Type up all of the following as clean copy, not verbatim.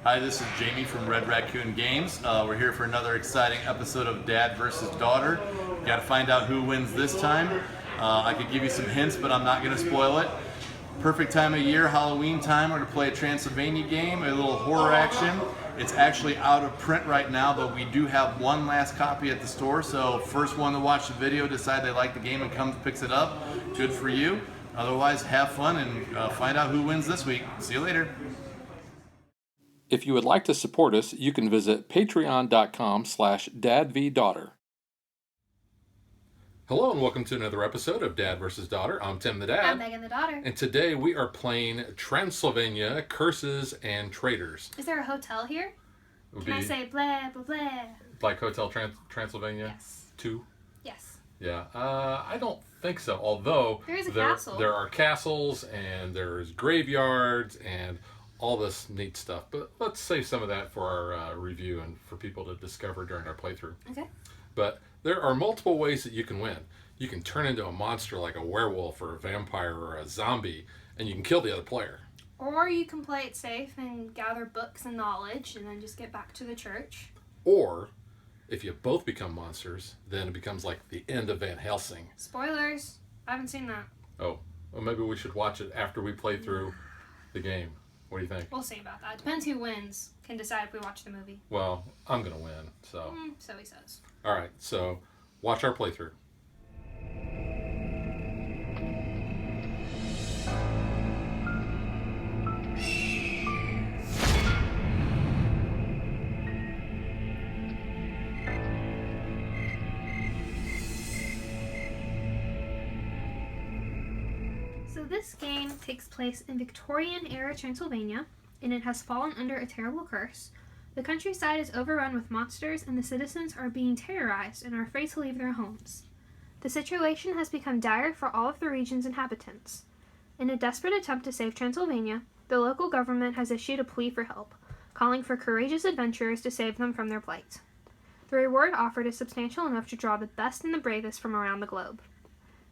Hi, this is Jamie from Red Raccoon Games. We're here for another exciting episode of Dad versus Daughter. Got to find out who wins this time. I could give you some hints, but I'm not going to spoil it. Perfect time of year, Halloween time. We're going to play a Transylvania game, a little horror action. It's actually out of print right now, but we do have one last copy at the store. So first one to watch the video, decide they like the game and comes picks it up. Good for you. Otherwise, have fun and find out who wins this week. See you later. If you would like to support us, you can visit patreon.com/dadvdaughter. Hello and welcome to another episode of Dad vs. Daughter. I'm Tim the Dad. I'm Megan the Daughter. And today we are playing Transylvania, Curses and Traitors. Is there a hotel here? Can I say blah, blah, blah? Like Hotel Transylvania? Yes. 2? Yes. Yeah. I don't think so. Although there is a castle. There are castles and there's graveyards and all this neat stuff, but let's save some of that for our review and for people to discover during our playthrough. Okay. But there are multiple ways that you can win. You can turn into a monster like a werewolf or a vampire or a zombie, and you can kill the other player. Or you can play it safe and gather books and knowledge and then just get back to the church. Or, if you both become monsters, then it becomes like the end of Van Helsing. Spoilers. I haven't seen that. Oh, well maybe we should watch it after we play through the game. What do you think? We'll see about that. Depends who wins. Can decide if we watch the movie. Well, I'm going to win, so. So he says. All right, so watch our playthrough. So this game takes place in Victorian-era Transylvania, and it has fallen under a terrible curse. The countryside is overrun with monsters, and the citizens are being terrorized and are afraid to leave their homes. The situation has become dire for all of the region's inhabitants. In a desperate attempt to save Transylvania, the local government has issued a plea for help, calling for courageous adventurers to save them from their plight. The reward offered is substantial enough to draw the best and the bravest from around the globe.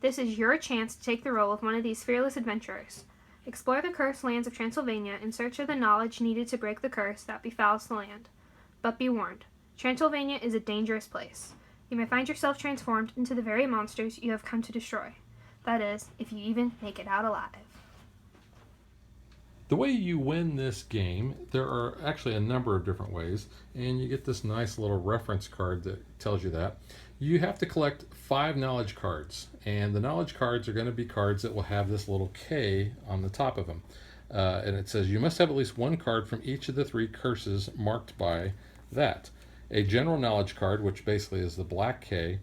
This is your chance to take the role of one of these fearless adventurers. Explore the cursed lands of Transylvania in search of the knowledge needed to break the curse that befouls the land. But be warned, Transylvania is a dangerous place. You may find yourself transformed into the very monsters you have come to destroy. That is, if you even make it out alive. The way you win this game, there are actually a number of different ways, and you get this nice little reference card that tells you that. You have to collect 5 knowledge cards, and the knowledge cards are going to be cards that will have this little K on the top of them. And it says you must have at least 1 card from each of the 3 curses marked by that. A general knowledge card, which basically is the black K,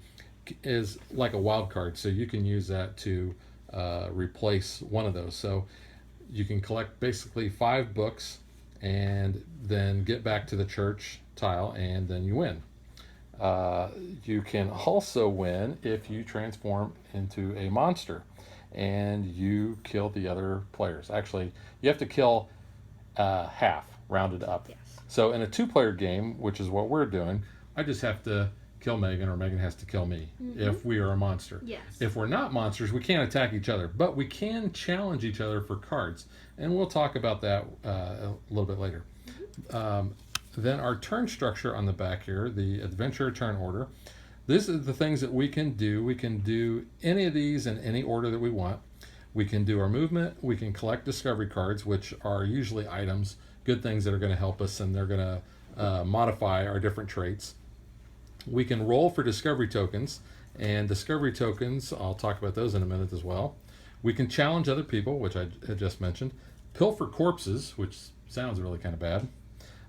is like a wild card, so you can use that to replace one of those. So you can collect basically 5 books and then get back to the church tile, and then you win. You can also win if you transform into a monster and you kill the other players. Actually, you have to kill half, rounded up. Yes. So in a 2-player game, which is what we're doing, I just have to kill Megan, or Megan has to kill me if we are a monster. Yes. If we're not monsters, we can't attack each other, but we can challenge each other for cards, and we'll talk about that a little bit later. Then our turn structure on the back here, the adventure turn order. This is the things that we can do. We can do any of these in any order that we want. We can do our movement. We can collect discovery cards, which are usually items, good things that are going to help us, and they're going to modify our different traits. We can roll for discovery tokens, and discovery tokens, I'll talk about those in a minute as well. We can challenge other people, which I had just mentioned. Pilfer corpses, which sounds really kind of bad.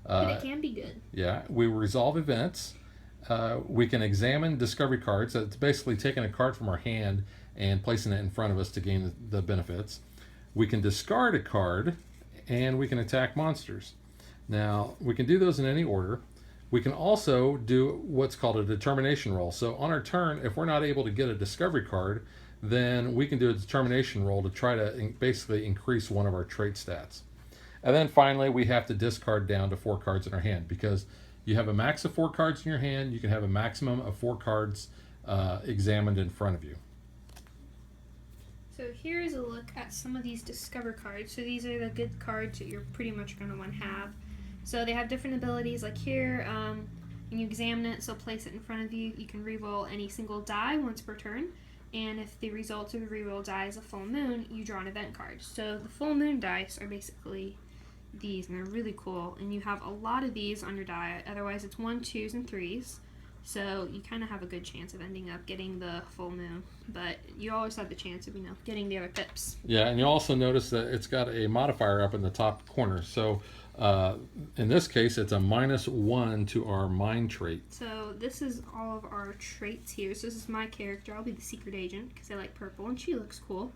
But it can be good. Yeah, we resolve events. We can examine discovery cards. It's basically taking a card from our hand and placing it in front of us to gain the benefits. We can discard a card, and we can attack monsters. Now, we can do those in any order. We can also do what's called a determination roll. So on our turn, if we're not able to get a discovery card, then we can do a determination roll to try to basically increase one of our trait stats. And then finally, we have to discard down to 4 cards in our hand, because you have a max of 4 cards in your hand. You can have a maximum of 4 cards examined in front of you. So here's a look at some of these Discover cards. So these are the good cards that you're pretty much going to want to have. So they have different abilities. Like here, when you examine it, so place it in front of you. You can re-roll any single die once per turn. And if the result of the re-roll die is a full moon, you draw an event card. So the full moon dice are basically these, and they're really cool. And you have a lot of these on your die. Otherwise, it's 1s, 2s, and 3s. So you kind of have a good chance of ending up getting the full moon, but you always have the chance of, getting the other pips. Yeah, and you also notice that it's got a modifier up in the top corner. So in this case, it's a -1 to our mind trait. So this is all of our traits here. So this is my character. I'll be the secret agent because I like purple, and she looks cool.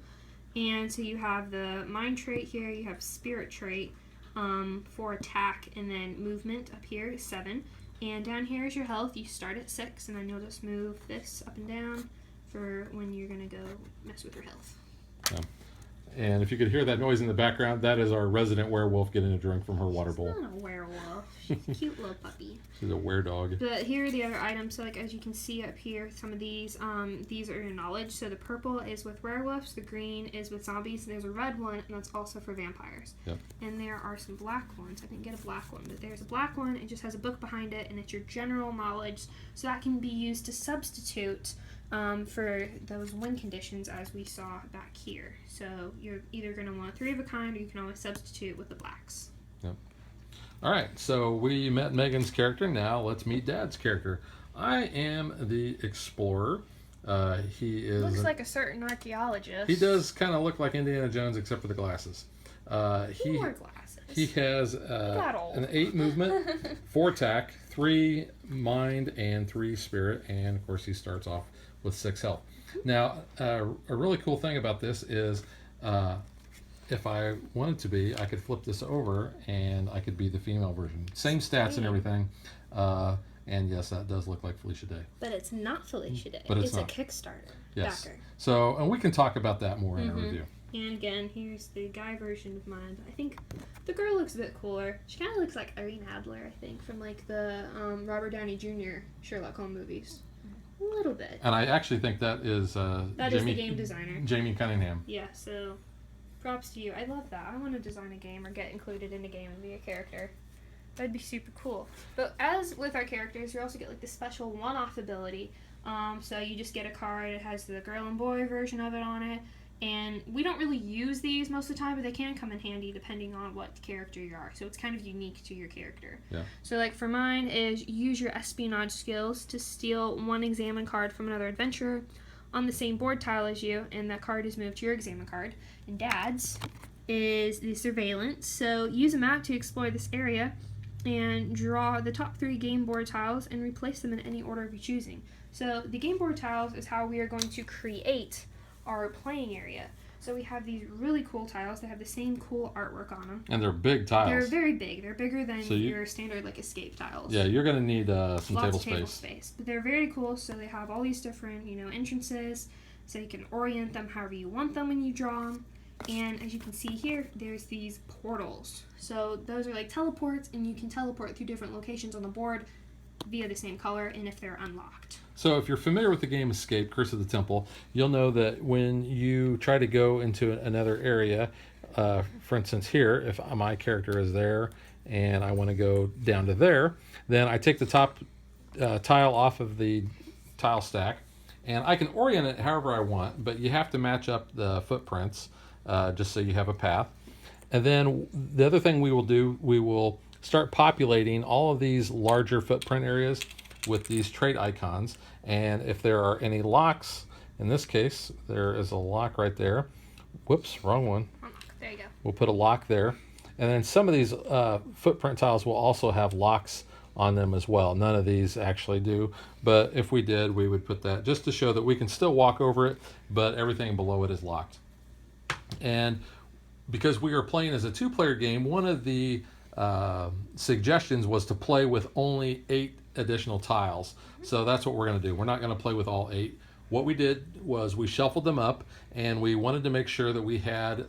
And so you have the mind trait here. You have spirit trait for attack, and then movement up here is 7. And down here is your health. You start at 6, and then you'll just move this up and down for when you're going to go mess with your health. Yeah. And if you could hear that noise in the background, that is our resident werewolf getting a drink from her water bowl. She's not a werewolf. She's a cute little puppy. She's a were-dog. But here are the other items. So like as you can see up here, some of these are your knowledge. So the purple is with werewolves, the green is with zombies, and there's a red one, and that's also for vampires. Yep. And there are some black ones. I didn't get a black one, but there's a black one. It just has a book behind it, and it's your general knowledge. So that can be used to substitute for those win conditions as we saw back here. So you're either going to want 3 of a kind, or you can always substitute with the blacks. Yep. All right, so we met Megan's character. Now let's meet Dad's character. I am the explorer. He is Looks like a certain archaeologist. He does kind of look like Indiana Jones, except for the glasses. He wore glasses. He has an 8 movement, 4 attack, 3 mind, and 3 spirit, and of course he starts off with 6 health. Now, a really cool thing about this is if I wanted to be, I could flip this over and I could be the female version. Same stats and everything. And yes, that does look like Felicia Day. But it's not Felicia Day. But it's a not. Kickstarter Yes. backer. So, and we can talk about that more in our review. And again, here's the guy version of mine. I think the girl looks a bit cooler. She kind of looks like Irene Adler, I think, from like the Robert Downey Jr. Sherlock Holmes movies. A little bit. And I actually think that is That is the game designer. Jamie Cunningham. Yeah, so props to you. I love that. I want to design a game or get included in a game and be a character. That'd be super cool. But as with our characters, you also get like the special one-off ability. So you just get a card. It has the girl and boy version of it on it. And we don't really use these most of the time, but they can come in handy depending on what character you are. So it's kind of unique to your character. Yeah. So like for mine is use your espionage skills to steal 1 examine card from another adventurer on the same board tile as you, and that card is moved to your examine card. And Dad's is the surveillance. So use a map to explore this area and draw the top 3 game board tiles and replace them in any order of your choosing. So the game board tiles is how we are going to create our playing area. So we have these really cool tiles that have the same cool artwork on them. And they're big tiles. They're very big. They're bigger than your standard like escape tiles. Yeah, you're going to need some Lots table of space. table space. But they're very cool. So they have all these different, entrances. So you can orient them however you want them when you draw them. And as you can see here, there's these portals. So those are like teleports, and you can teleport through different locations on the board via the same color, and if they're unlocked. So if you're familiar with the game Escape, Curse of the Temple, you'll know that when you try to go into another area, for instance here, if my character is there and I want to go down to there, then I take the top tile off of the tile stack, and I can orient it however I want, but you have to match up the footprints just so you have a path. And then the other thing we will do, we will start populating all of these larger footprint areas with these trait icons. And if there are any locks, in this case, there is a lock right there. Whoops, wrong one. There you go. We'll put a lock there. And then some of these footprint tiles will also have locks on them as well. None of these actually do, but if we did, we would put that just to show that we can still walk over it, but everything below it is locked. And because we are playing as a 2-player game, one of the suggestions was to play with only 8 additional tiles. So that's what we're going to do. We're not going to play with all 8. What we did was we shuffled them up, and we wanted to make sure that we had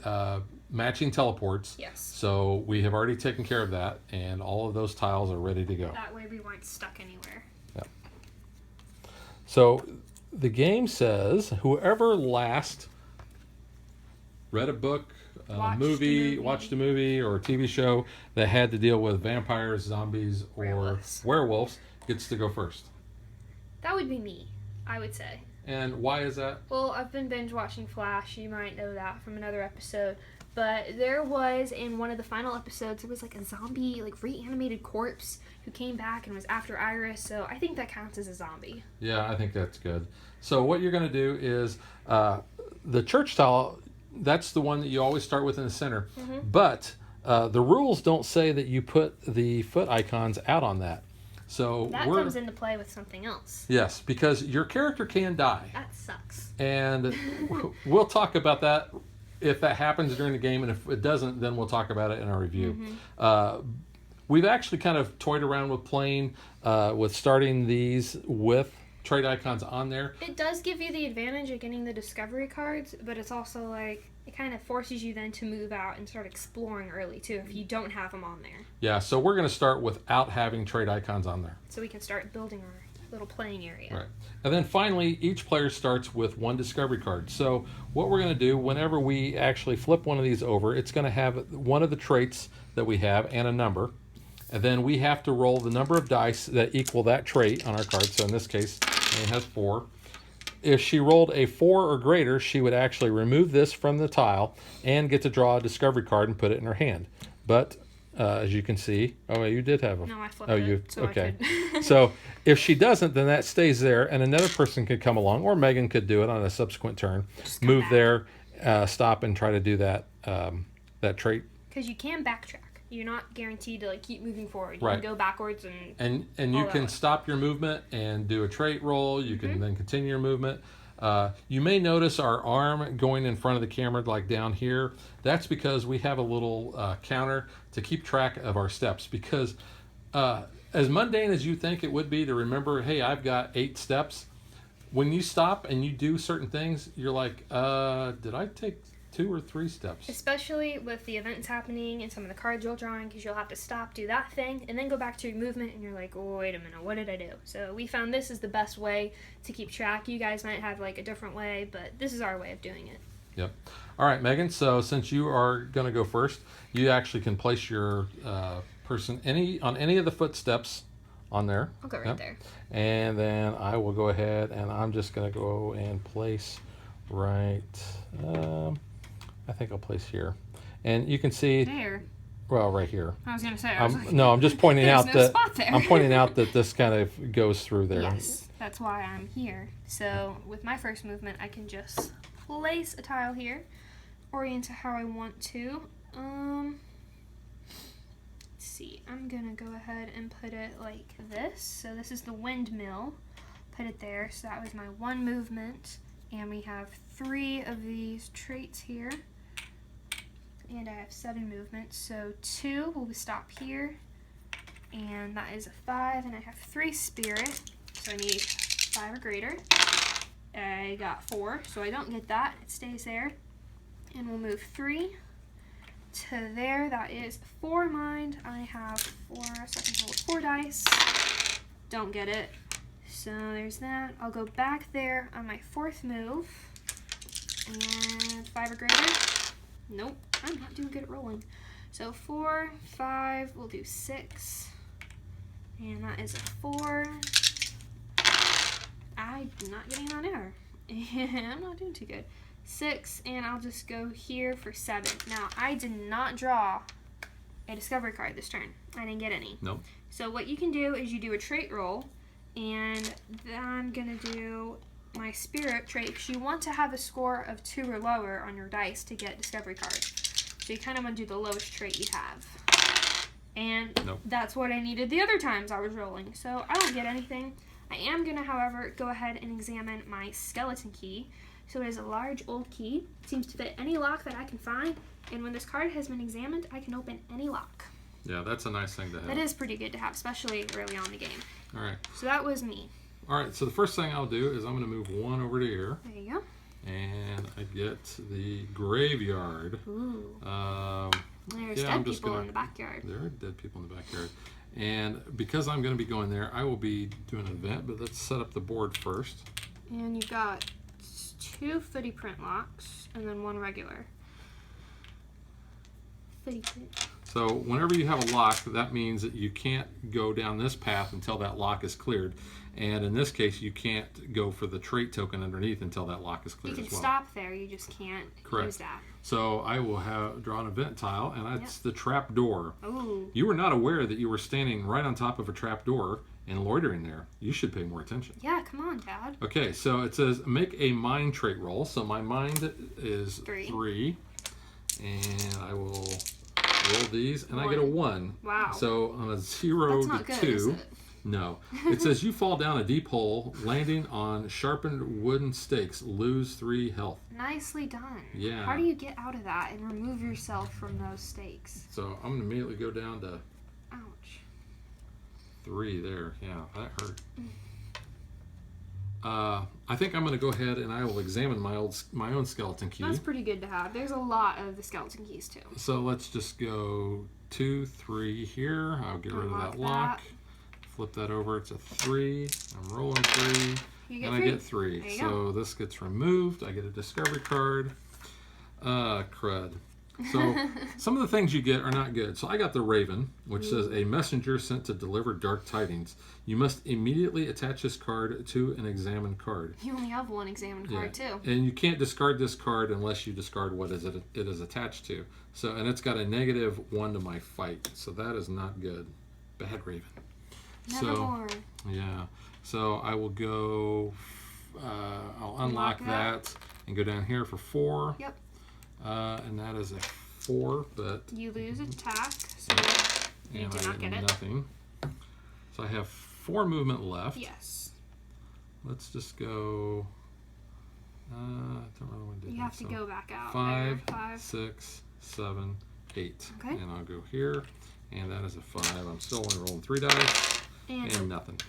matching teleports. Yes. So we have already taken care of that, and all of those tiles are ready to go. That way we weren't stuck anywhere. Yeah. So the game says whoever last read a book watched a movie or a TV show that had to deal with vampires, zombies, or werewolves gets to go first. That would be me, I would say. And why is that? Well, I've been binge watching Flash. You might know that from another episode. But there was, in one of the final episodes, there was like a zombie, like reanimated corpse who came back and was after Iris. So I think that counts as a zombie. Yeah, I think that's good. So what you're going to do is the church tile, that's the one that you always start with in the center. Mm-hmm. But the rules don't say that you put the foot icons out on that. So that comes into play with something else. Yes, because your character can die. That sucks. And we'll talk about that if that happens during the game, and if it doesn't, then we'll talk about it in our review. Mm-hmm. We've actually kind of toyed around with playing with starting these with trait icons on there. It does give you the advantage of getting the discovery cards, but it's also like it kind of forces you then to move out and start exploring early too if you don't have them on there. Yeah, so we're going to start without having trait icons on there. So we can start building our little playing area. Right. And then finally, each player starts with one discovery card. So what we're going to do, whenever we actually flip one of these over, it's going to have one of the traits that we have and a number. And then we have to roll the number of dice that equal that trait on our card. So in this case, it has 4. If she rolled a 4 or greater, she would actually remove this from the tile and get to draw a discovery card and put it in her hand. But as you can see, you did have a. No, I flipped it. So okay. I could. So if she doesn't, then that stays there, and another person could come along, or Megan could do it on a subsequent turn. Move back there, stop, and try to do that that trait. Because you can backtrack. You're not guaranteed to like keep moving forward. You Right. can go backwards And you can stop your movement and do a trait roll. You can then continue your movement. You may notice our arm going in front of the camera, like down here. That's because we have a little counter to keep track of our steps. Because as mundane as you think it would be to remember, hey, I've got 8 steps. When you stop and you do certain things, you're like, did I take 2 or 3 steps? Especially with the events happening and some of the cards you're drawing, because you'll have to stop, do that thing, and then go back to your movement, and you're like, oh, wait a minute, what did I do? So we found this is the best way to keep track. You guys might have like a different way, but this is our way of doing it. Yep. All right, Megan, so since you are going to go first, you actually can place your person on any of the footsteps on there. I'll go right there. And then I will go ahead and I'm just going to go and place right, I think I'll place here. And you can see, There. well, right here. I was going to say, No, I'm just pointing there's out no that spot there. I'm pointing out that this kind of goes through there. Yes, that's why I'm here. So with my first movement, I can just place a tile here, orient it how I want to. Let's see, I'm gonna go ahead and put it like this. So this is the windmill. Put it there. So that was my 1 movement, and we have 3 of these traits here, and I have 7 movements. So 2 will stop here. And that is a 5, and I have 3 spirit, so I need 5 or greater. I got 4, so I don't get that. It stays there. And we'll move 3 to there. That is 4 mind. I have 4, so I can roll 4 dice. Don't get it. So there's that. I'll go back there on my 4th move. And 5 or greater. Nope, I'm not doing good at rolling. So 4, 5, we'll do 6. And that is a 4. I'm not getting that error. And I'm not doing too good. 6, and I'll just go here for 7. Now, I did not draw a discovery card this turn. I didn't get any. Nope. So what you can do is you do a trait roll, and then I'm going to do my spirit trait, because you want to have a score of 2 or lower on your dice to get discovery cards. So you kind of want to do the lowest trait you have. And that's what I needed the other times I was rolling. So I don't get anything. I am going to, however, go ahead and examine my skeleton key. So it is a large old key. It seems to fit any lock that I can find. And when this card has been examined, I can open any lock. Yeah, that's a nice thing to have. That is pretty good to have, especially early on in the game. All right. So that was me. All right, so the first thing I'll do is I'm going to move 1 over to here. There you go. And I get the graveyard. Ooh. There's I'm dead just people in the backyard. There are dead people in the backyard. And because I'm going to be going there, I will be doing an event, but let's set up the board first. And you've got 2 footy print locks and then 1 regular. Fitty fit. So whenever you have a lock, that means that you can't go down this path until that lock is cleared. And in this case, you can't go for the trait token underneath until that lock is You cleared can as well. stop there, you just can't use that. So I will draw an event tile, and that's the trap door. Ooh. You were not aware that you were standing right on top of a trap door and loitering there. You should pay more attention. Yeah, come on, Dad. Okay, so it says make a mind trait roll. So my mind is 3. And I will roll these, and I get a 1. Wow. So on a 0 That's not to good, 2. is it? No. It says you fall down a deep hole, landing on sharpened wooden stakes, lose 3 health. Nicely done. Yeah. How do you get out of that and remove yourself from those stakes? So I'm going to immediately go down to Ouch. 3 there. Yeah, that hurt. I think I'm going to go ahead and I will examine my own skeleton key. That's pretty good to have. There's a lot of the skeleton keys too. So let's just go 2, 3 here. I'll get rid of that lock. Flip that over. It's a 3. I'm rolling 3. You get and 3. I get 3. There you So go. this gets removed. I get a discovery card. Crud. So some of the things you get are not good. So I got the Raven, which says a messenger sent to deliver dark tidings. You must immediately attach this card to an examined card. You only have one examined card too. And you can't discard this card unless you discard what it is attached to. So, and it's got a -1 to my fight. So that is not good. Bad Raven. Nevermore. Yeah. So I will go. I'll unlock that and go down here for 4. Yep. And that is a 4, but You lose attack, so you and do I not get it. nothing. So I have 4 movement left. Yes. Let's just go. I don't really want to do You that. have to go back out. 5, there. 5. 6, 7, 8. Okay. And I'll go here, and that is a 5. I'm still only rolling 3 dice and nothing.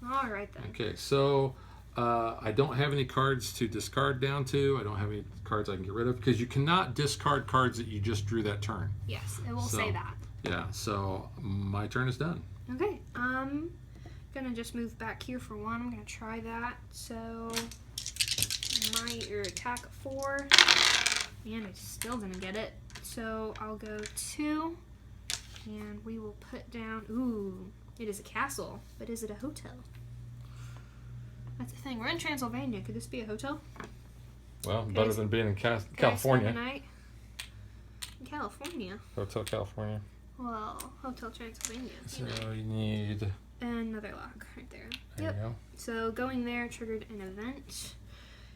All right then. Okay, so I don't have any cards to discard down to. I don't have any cards I can get rid of because you cannot discard cards that you just drew that turn. Yes, it will So, say that. Yeah, so my turn is done. Okay, I'm gonna just move back here for 1. I'm gonna try that. So your attack 4, and I still didn't get it. So I'll go 2, and we will put down. Ooh, it is a castle, but is it a hotel? That's the thing. We're in Transylvania. Could this be a hotel? Well, Okay, better than being in Could I spend the California. night? In California. Hotel California. Well, Hotel Transylvania. So You know. you need. Another lock right there. There you go. So going there triggered an event.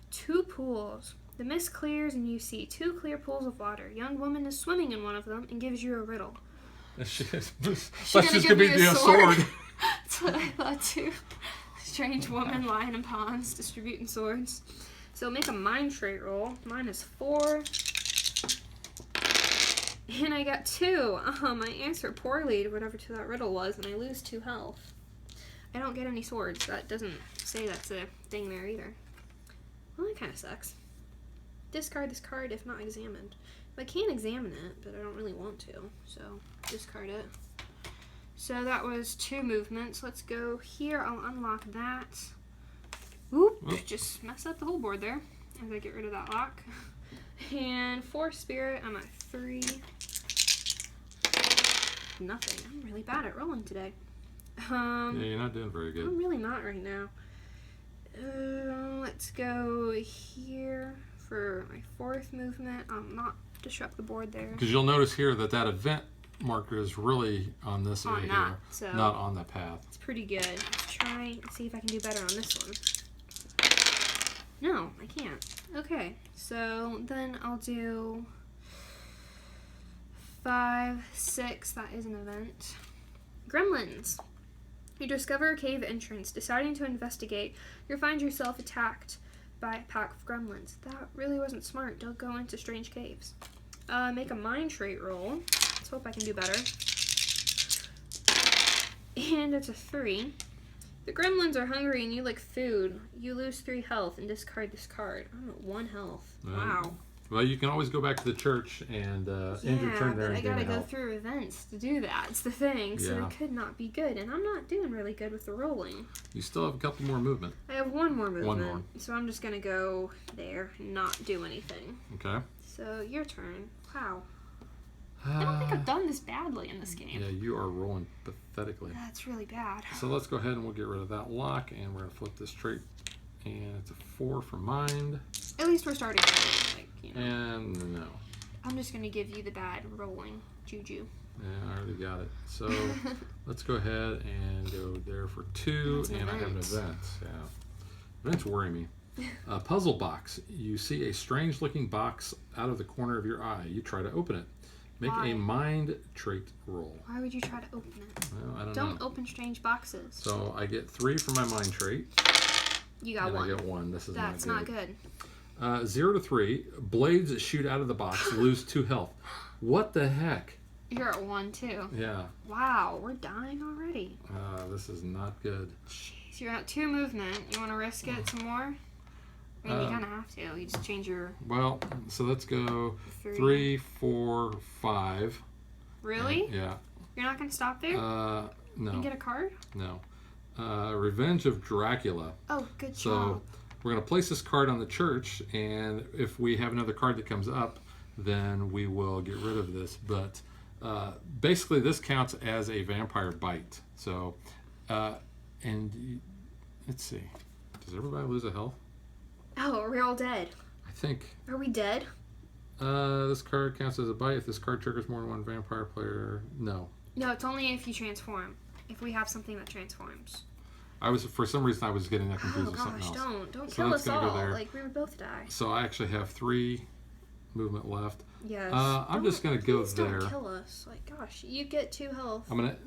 2 pools. The mist clears and you see 2 clear pools of water. Young woman is swimming in one of them and gives you a riddle. She's She's just gonna be a sword. That's what I thought too. Strange woman lying in ponds distributing swords. So make a mind trait roll. Mine is 4. And I got 2. I answer poorly to whatever to that riddle was, and I lose 2 health. I don't get any swords. That doesn't say that's a thing there either. Well, that kind of sucks. Discard this card if not examined. I can examine it, but I don't really want to, so discard it. So that was 2 movements. Let's go here. I'll unlock that. Oop, just messed up the whole board there as I get rid of that lock. And 4 spirit, I'm at 3. Nothing. I'm really bad at rolling today. Yeah, you're not doing very good. I'm really not right now. Let's go here for my 4th movement. I'll not disrupt the board there. Because you'll notice here that event marker is really on this On area that, here, so not on the path. it's pretty good. Let's try and see if I can do better on this one. No, I can't. Okay, so then I'll do 5, 6. That is an event. Gremlins. You discover a cave entrance. Deciding to investigate, you find yourself attacked by a pack of gremlins. That really wasn't smart. Don't go into strange caves. Make a mind trait roll. Let's hope I can do better. And it's a 3. The gremlins are hungry and you like food. You lose 3 health and discard this card. I'm at 1 health. Wow. Well, you can always go back to the church and end your turn there but I and gain gotta a go health. through events to do that. It's the thing. So Yeah. it could not be good. And I'm not doing really good with the rolling. You still have a couple more movement. I have 1 more movement. 1 more. So I'm just gonna go there and not do anything. Okay. So your turn. Wow. I don't think I've rolling this badly in this game. Yeah, you are rolling pathetically. That's really bad. So let's go ahead and we'll get rid of that lock, and we're going to flip this trait. And it's a 4 for mind. At least we're starting early, like, you know. And no. I'm just going to give you the bad rolling juju. Yeah, I already got it. So let's go ahead and go there for 2, That's an and I have an event. event. Yeah. Events worry me. Puzzle box. You see a strange looking box out of the corner of your eye. You try to open it. Make Why? a mind trait roll. Why would you try to open it? Well, I don't Don't know. open strange boxes. So I get 3 for my mind trait. You got And one. I get 1. This is That's not good. not good. 0 to 3. Blades that shoot out of the box lose 2 health. What the heck? You're at 1 too. Yeah. Wow, we're dying already. This is not good. Jeez, you're at 2 movement. You want to risk it some more? I mean, you kind of have to. You just change your Well, so let's go 3. 3, 4, 5. Really? Yeah. You're not going to stop there? No. And get a card? No. Revenge of Dracula. Oh, good So job. we're going to place this card on the church, and if we have another card that comes up, then we will get rid of this. But basically, this counts as a vampire bite. So, let's see. Does everybody lose a health? Oh, we're all dead. I think Are we dead? this card counts as a bite if this card triggers more than one vampire player. No. No, it's only if you transform. If we have something that transforms. For some reason I was getting that confused Oh with something gosh, else. don't So kill that's us gonna go all. there. Like, we would both die. So I actually have 3 movement left. Yes. I'm just gonna go please there. Don't kill us. Like, gosh, you get 2 health. I'm gonna.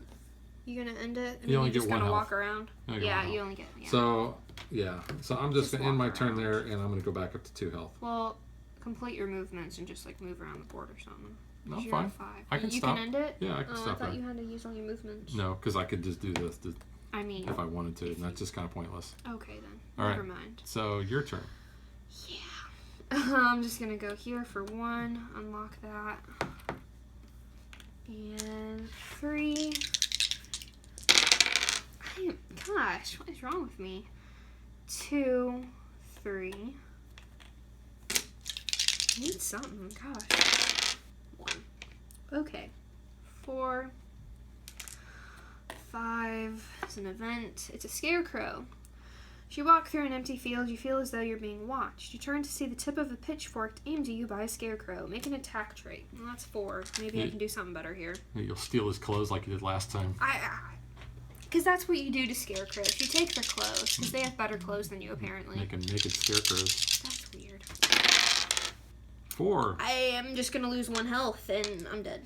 You gonna end it? And You then only you just get 1 gonna health. walk around? You only get Yeah, 1 health. you only get. Yeah. So yeah. So I'm just Just gonna end my walk turn around. there, and I'm gonna go back up to 2 health. Well, complete your movements and just like move around the board or something. No, 'Cause you're fine. at 5. I can you stop. can end it? Yeah, I can Oh, stop I thought there. you had to use all your movements. No, because I could just do this I mean, if I wanted to, and that's just kind of pointless. okay then. All right. Never mind. So your turn. Yeah. I'm just gonna go here for 1, unlock that. And 3. Gosh, what is wrong with me? 2, 3. I need something, gosh. 1. Okay. 4. 5 is an event. It's a scarecrow. As you walk through an empty field, you feel as though you're being watched. You turn to see the tip of a pitchfork aimed at you by a scarecrow. Make an attack trait. Well, that's 4. Maybe I can do something better here. You'll steal his clothes like you did last time. Because that's what you do to scarecrows. You take their clothes, because they have better clothes than you, apparently. Make them naked scarecrows. That's weird. 4. I am just going to lose 1 health, and I'm dead.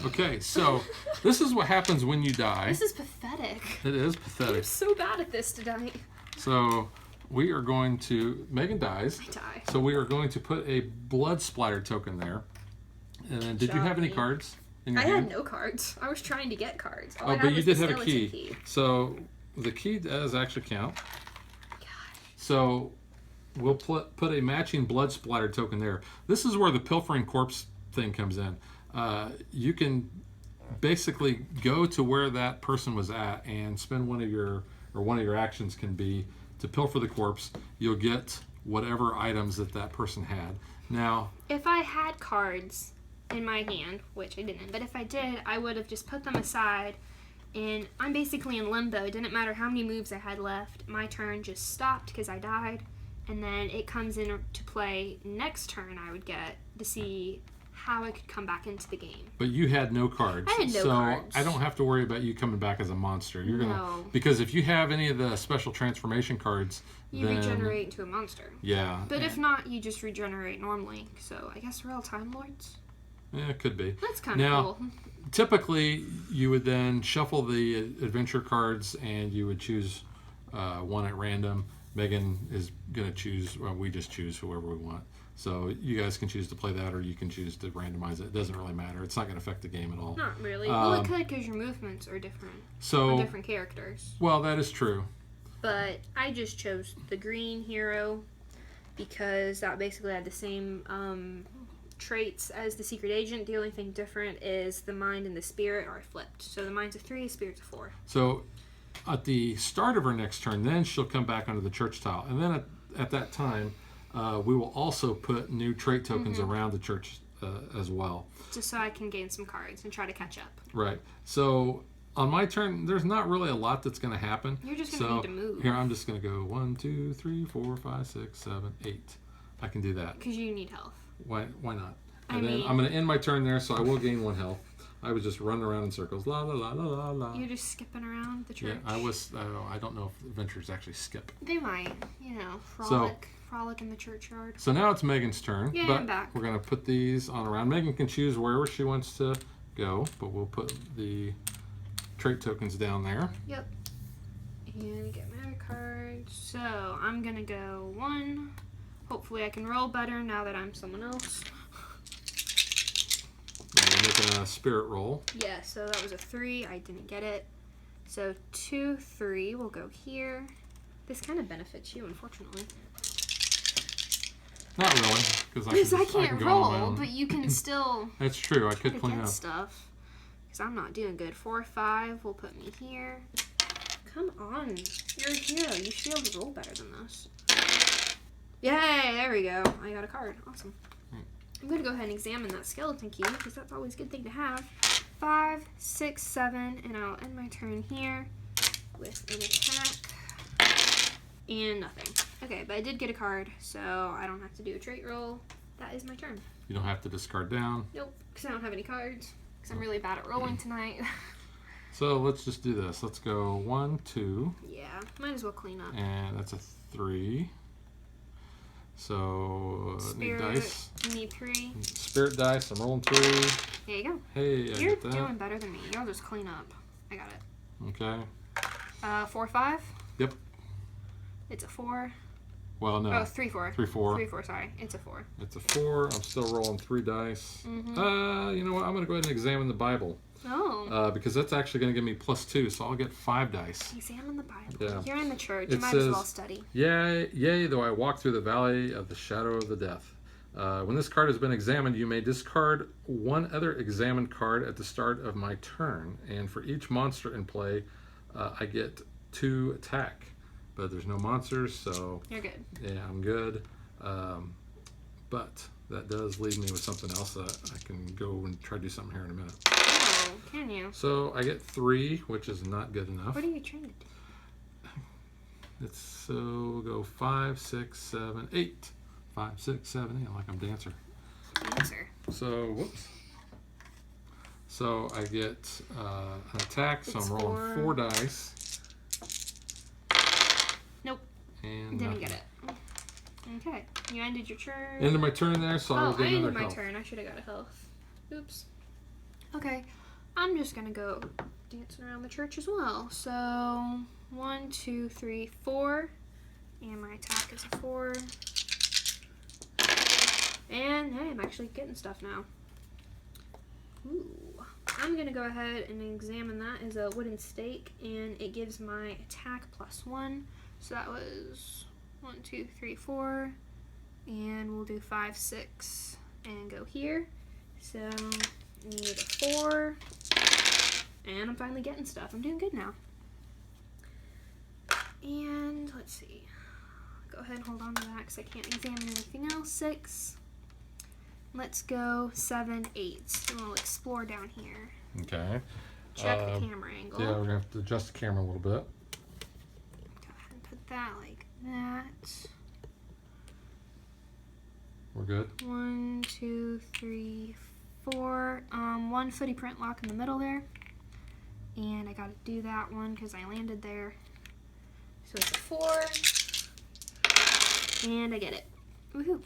Okay, so this is what happens when you die. This is pathetic. It is I'm pathetic. so bad at this tonight. So we are going to. Megan dies. I die. So we are going to put a blood splatter token there. And then, did you have any Johnny. cards in your I hand? had no cards. I was trying to get cards. All I Oh, had but you was did the have a skeleton key. So the key does actually count. So we'll put a matching blood splatter token there. This is where the pilfering corpse thing comes in. You can basically go to where that person was at and spend one of your actions can be to pilfer the corpse. You'll get whatever items that person had. Now, If I had cards in my hand, which I didn't, but if I did, I would have just put them aside, and I'm basically in limbo. It didn't matter how many moves I had left. My turn just stopped because I died, and then it comes into play next turn I would get to see how I could come back into the game. but you had no cards. I had no so cards. I don't have to worry about you coming back as a monster. You're gonna No. because if you have any of the special transformation cards, You then regenerate into a monster. yeah. But if not, you just regenerate normally. So I guess we're all Time Lords? Yeah, it could be. That's kind Now- of cool. Typically, you would then shuffle the adventure cards and you would choose one at random. Megan is going to choose, well, we just choose whoever we want. So you guys can choose to play that or you can choose to randomize it. It doesn't really matter. It's not going to affect the game at all. Not really. Well, it could because your movements are different on So, different characters. well, that is true. But I just chose the green hero because that basically had the same traits as the secret agent. The only thing different is the mind and the spirit are flipped. So the mind's a 3, spirit's a 4. So at the start of her next turn, then she'll come back under the church tile. And then at that time, we will also put new trait tokens around the church as well. Just so I can gain some cards and try to catch up. Right. So on my turn, there's not really a lot that's going to happen. You're just going to need to move. Here, I'm just going to go 1, 2, 3, 4, 5, 6, 7, 8. I can do that. Because you need health. Why not? I And then mean- I'm going to end my turn there, so I will gain 1 health. I was just running around in circles. La la la la la la. You're just skipping around the church. Yeah, I was. I don't know if adventures actually skip. They might, frolic in the churchyard. So now it's Megan's turn. Yeah, but I'm back. We're going to put these on around. Megan can choose wherever she wants to go, but we'll put the trait tokens down there. Yep. And get my cards. So I'm gonna go 1. Hopefully I can roll better now that I'm someone else. We're making a spirit roll. Yeah, so that was a 3. I didn't get it. So 2, 3 will go here. This kind of benefits you, unfortunately. Not really, Because I can't go on my roll, own. but you can still That's true. I could get clean up. stuff. Because I'm not doing good. 4, 5 will put me here. Come on. You're a hero. You should be able to roll better than this. Yay! There we go. I got a card. Awesome. I'm going to go ahead and examine that skeleton key because that's always a good thing to have. 5, 6, 7, and I'll end my turn here with an attack and nothing. Okay, but I did get a card, so I don't have to do a trait roll. That is my turn. You don't have to discard down. Nope, because I don't have any cards. Because I'm really bad at rolling tonight. So let's just do this. Let's go 1, 2, Yeah, might as well clean up. and that's a 3. So need dice. You need 3. Spirit dice. I'm rolling 3. There you go. Hey, I You're get that. doing better than me. You'll just clean up. I got it. Okay. 4, 5. Yep. It's a 4. Well, no. Oh, 3, 4. 3, 4. 3, 4, sorry. It's a 4. It's a 4. I'm still rolling 3 dice. Mm-hmm. You know what? I'm going to go ahead and examine the Bible. Oh. Because that's actually going to give me +2, so I'll get 5 dice. Examine the Bible. Yeah. You're in the church. It You might as well says- study. Yea, though I walk through the valley of the shadow of the death. When this card has been examined, you may discard 1 other examined card at the start of my turn. And for each monster in play, I get 2 attack. But there's no monsters, so You're good. yeah, I'm good. But that does leave me with something else that I can go and try to do something here in a minute. Oh, can you? So I get 3, which is not good enough. What are you trained? So we'll go 5, 6, 7, 8. 5, 6, 7, 8. Like I'm Dancer. Answer. So whoops. So I get an attack. So It's I'm rolling 4 dice. Nope. And Didn't nothing. get it. Okay. You ended your turn. End of my turn there, so I will Oh, get I another ended my health. turn. I should have got a health. Oops. Okay. I'm just gonna go dancing around the church as well. So 1, 2, 3, 4. And my attack is a 4. And hey, I'm actually getting stuff now. Ooh. I'm gonna go ahead and examine that as a wooden stake, and it gives my attack +1. So that was 1, 2, 3, 4. And we'll do 5, 6, and go here. So need a 4. And I'm finally getting stuff. I'm doing good now. And let's see. Go ahead and hold on to that because I can't examine anything else. 6. Let's go 7, 8. And we'll explore down here. Okay. Check the camera angle. Yeah, we're gonna have to adjust the camera a little bit. Go ahead and put that like that. We're good. 1, 2, 3, 4. 1 footy print lock in the middle there. And I gotta do that one because I landed there. So it's a 4. And I get it. Woohoo.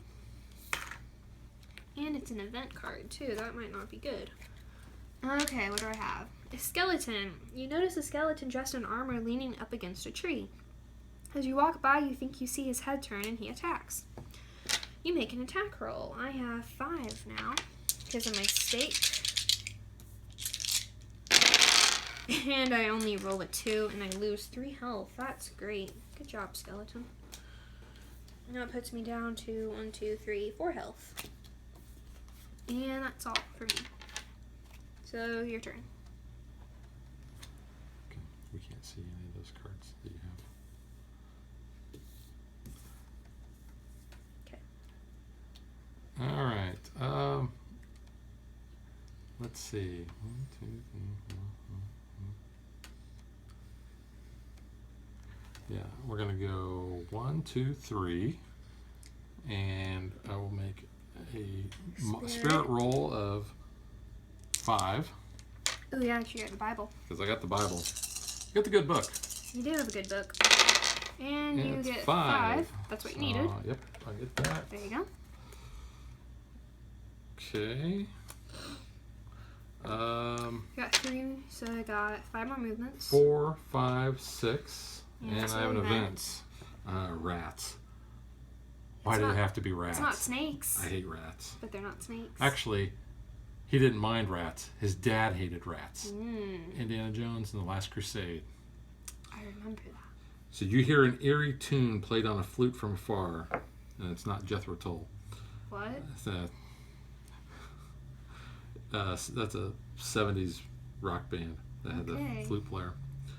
And it's an event card too. That might not be good. Okay, what do I have? A skeleton. You notice a skeleton dressed in armor leaning up against a tree. As you walk by, you think you see his head turn and he attacks. You make an attack roll. I have 5 now because of my stake. And I only roll a 2 and I lose 3 health. That's great. Good job, skeleton. Now it puts me down to 1, 2, 3, 4 health. And that's all for me. So, your turn. Okay. We can't see any of those cards that you have. Okay. All right. see. 1, 2, 3, 4, 5. Yeah, we're gonna go 1, 2, 3, and I will make a spirit roll of 5. Oh yeah, you got the Bible. Because I got the Bible. You got the good book. You do have a good book. And you it's get 5. 5. That's what you needed. Yep, I get that. There you go. Okay. You got 3, so I got 5 more movements. 4, 5, 6, Yeah, and I have an event. Rats. Why did it have to be rats? It's not snakes. I hate rats. But they're not snakes. Actually, he didn't mind rats. His dad hated rats. Mm. Indiana Jones and the Last Crusade. I remember that. So you hear an eerie tune played on a flute from afar, and it's not Jethro Tull. What? That's a 70s rock band that had the flute player.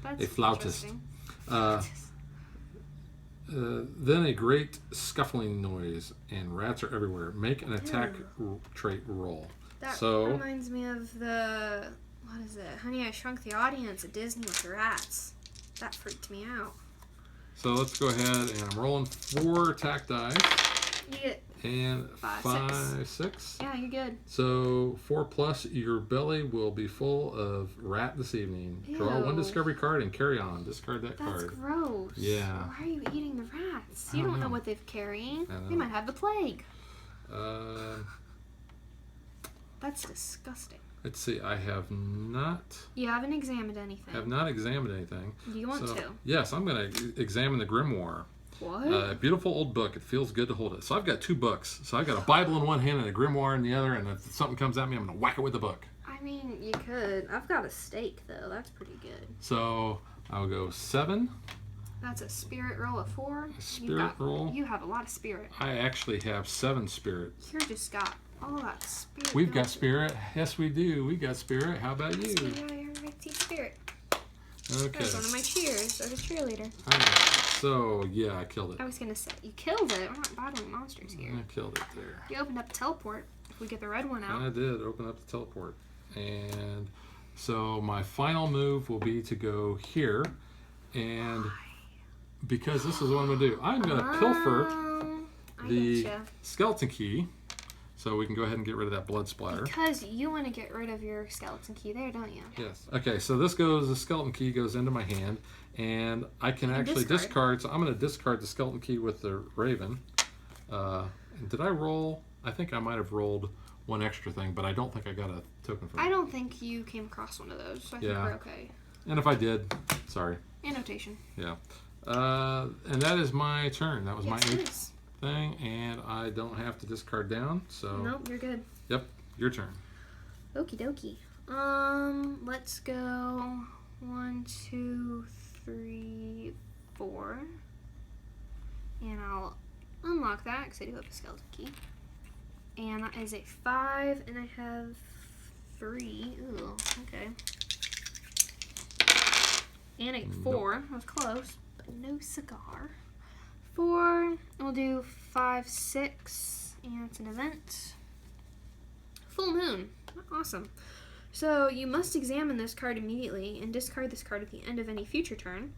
That's a flautist. interesting. Then a great scuffling noise, and rats are everywhere. Make an attack trait roll. That So reminds me of the, what is it? Honey, I Shrunk the Audience at Disney with the rats. That freaked me out. So let's go ahead and I'm rolling 4 attack dice. You get And 5, 6. Yeah, you're good. So 4 plus, your belly will be full of rat this evening. Draw 1 Ew. discovery card and carry on. Discard that That's card. gross. Yeah. Why are you eating the rats? I You don't don't know know. what they're carrying. I know. They might have the plague. Uh, That's disgusting. let's see. I have not You haven't examined anything. examined anything. Do you want So, to? yes, I'm going to examine the grimoire. What? A beautiful old book. It feels good to hold it. So I've got 2 books. So I've got a Bible in one hand and a grimoire in the other. And if something comes at me, I'm going to whack it with the book. I mean, you could. I've got a steak, though. That's pretty good. So I'll go 7. That's a spirit roll of 4. Spirit roll. You have a lot of spirit. I actually have 7 spirit. You just got all that spirit. We've don't got spirit. Yes, we do. We got spirit. How about you? you? Yeah, you're right. See spirit. Okay. That's one of my cheers. As a cheerleader. All right. So, yeah, I killed it. I was gonna say you killed it. We're not battling monsters here. I killed it there. You opened up teleport. If we get the red one out. I did open up the teleport. And so my final move will be to go here. And because this is what I'm going to do, I'm going to pilfer I the getcha. skeleton key. So we can go ahead and get rid of that blood splatter. Because you want to get rid of your skeleton key there, don't you? Yes. Okay, so the skeleton key goes into my hand. And I can actually discard. So I'm going to discard the skeleton key with the raven. And did I roll? I think I might have rolled 1 extra thing, but I don't think I got a token for it. I don't think you came across one of those, so I think we're okay. And if I did, sorry. Annotation. Yeah. And that is my turn. That was my Yes, it 8th is. thing, and I don't have to discard down. So. Nope, you're good. Yep. Your turn. Okie dokie. Let's go 1, 2, 3, 4. And I'll unlock that because I do have a skeleton key. And that is a 5, and I have 3. Ooh, okay. And a 4. That was close, but no cigar. 4, and we'll do 5, 6, and it's an event. Full moon. Awesome. So you must examine this card immediately and discard this card at the end of any future turn.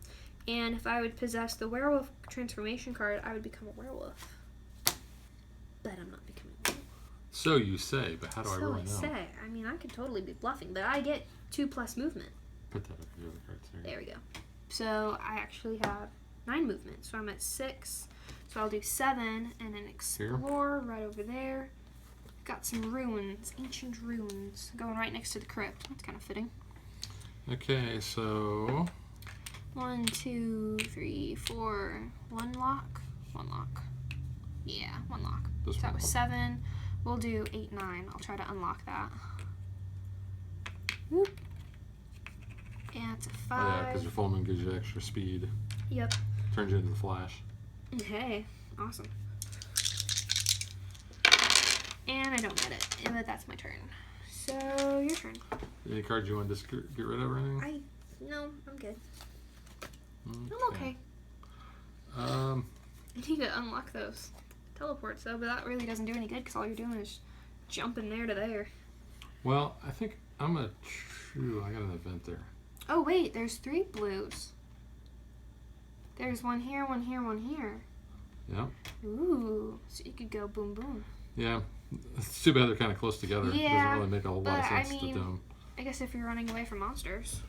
And if I would possess the werewolf transformation card, I would become a werewolf. But I'm not becoming a werewolf. So you say, but how do I So really I know? say. I mean, I could totally be bluffing, but I get 2+ movement. Put that up here. The cards there. There we go. So I actually have 9 movement. So I'm at 6. So I'll do 7 and then explore right over there. Got some ruins, ancient ruins, going right next to the crypt. That's kind of fitting. Okay, so 1, 2, 3, 4. 1 lock. 1 lock. Yeah, 1 lock. This So that one. was 7. We'll do 8, 9. I'll try to unlock that. Whoop. And it's a 5. Oh, yeah, because your full moon gives you extra speed. Yep. Turns you into the Flash. Hey, awesome. And I don't get it, but that's my turn. So, your turn. Any cards you want to get rid of or anything? No, I'm good. I'm okay. I need to unlock those teleports though, but that really doesn't do any good because all you're doing is jumping there to there. Well, I think I'm gonna. I got an event there. Oh wait, there's 3 blues. There's one here, one here, one here. Yeah. Ooh, so you could go boom boom. Yeah. It's too bad they're kind of close together. Yeah, It doesn't really make a whole lot of but, I sense mean, to them. I guess if you're running away from monsters,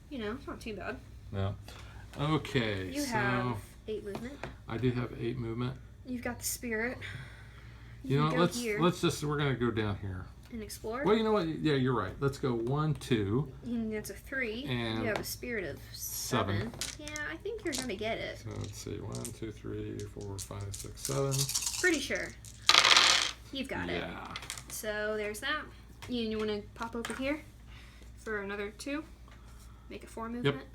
you know, it's not too bad. Yeah. Okay. You have 8 movement. I do have 8 movement. You've got the spirit. You know, can go here we're gonna go down here. and explore. Well, you know what? Yeah, you're right. Let's go 1, 2. And that's a 3. And you have a spirit of 7. Yeah, I think you're gonna get it. So let's see. 1, 2, 3, 4, 5, 6, 7. Pretty sure. You've got it. Yeah. So there's that. You want to pop over here for another 2? Make a 4 movement? Yep.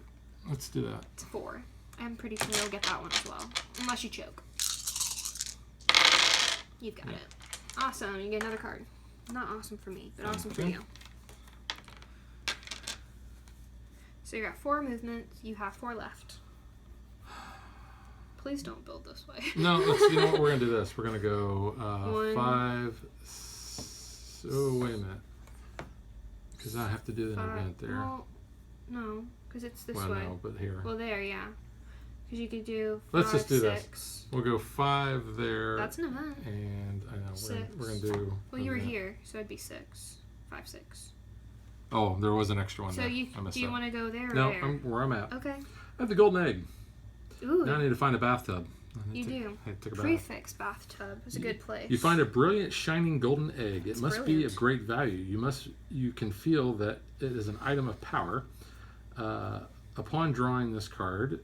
Let's do that. It's 4. I'm pretty sure you'll get that one as well. Unless you choke. You've got it. Awesome. You get another card. Not awesome for me, but awesome for you. So you got 4 movements. You have 4 left. Please don't build this way. No, you know what? We're going to do this. We're going to go 5. Oh, wait a minute. Because I have to do an 5. event there. Well, no, because it's this well, way. no, but here. Well, there, yeah. Because you could do 5, Let's just do 6. this. We'll go 5 there. That's an event. And I know 6. we're going to do. Well, you were event. here, so it'd be 6. 5, 6. Oh, there was an extra one So there. do you want to go there or No, there? I'm where I'm at. Okay. I have the golden egg. Ooh, Now I need to find a bathtub. you do. I took a bath. Prefix bathtub is a good place. You find a brilliant, shining golden egg. It It's must brilliant. be of great value. You can feel that it is an item of power. Upon drawing this card,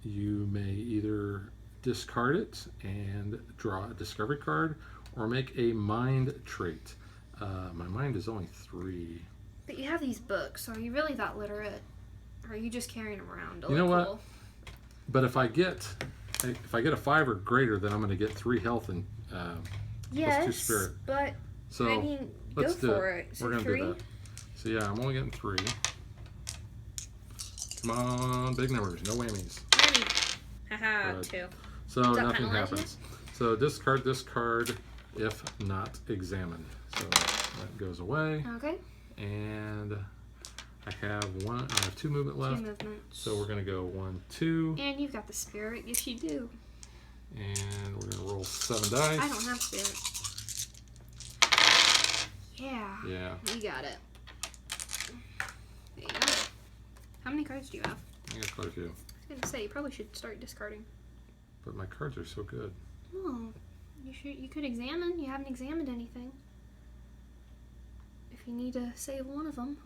you may either discard it and draw a discovery card, or make a mind trait. My mind is only 3. But you have these books, so are you really that literate? Or are you just carrying them around? You know what? But if I get a 5 or greater, then I'm going to get 3 health and plus 2 spirit. But So I mean, let's go do for it. it. So We're gonna 3? do that. So yeah, I'm only getting 3. Come on, big numbers, no whammies. Haha, Good. 2. So Does that nothing penalize you? happens. So discard this card if not examined. So that goes away. Okay. And I have 2 movement 2 left. movements. So we're gonna go 1, 2, And you've got the spirit. Yes, you do. and we're gonna roll 7 dice. I don't have spirit. Yeah. Yeah, You got it. There you go. How many cards do you have? I got quite a few. I was gonna say you probably should start discarding. But my cards are so good. Oh, you could examine. You haven't examined anything. If you need to save one of them.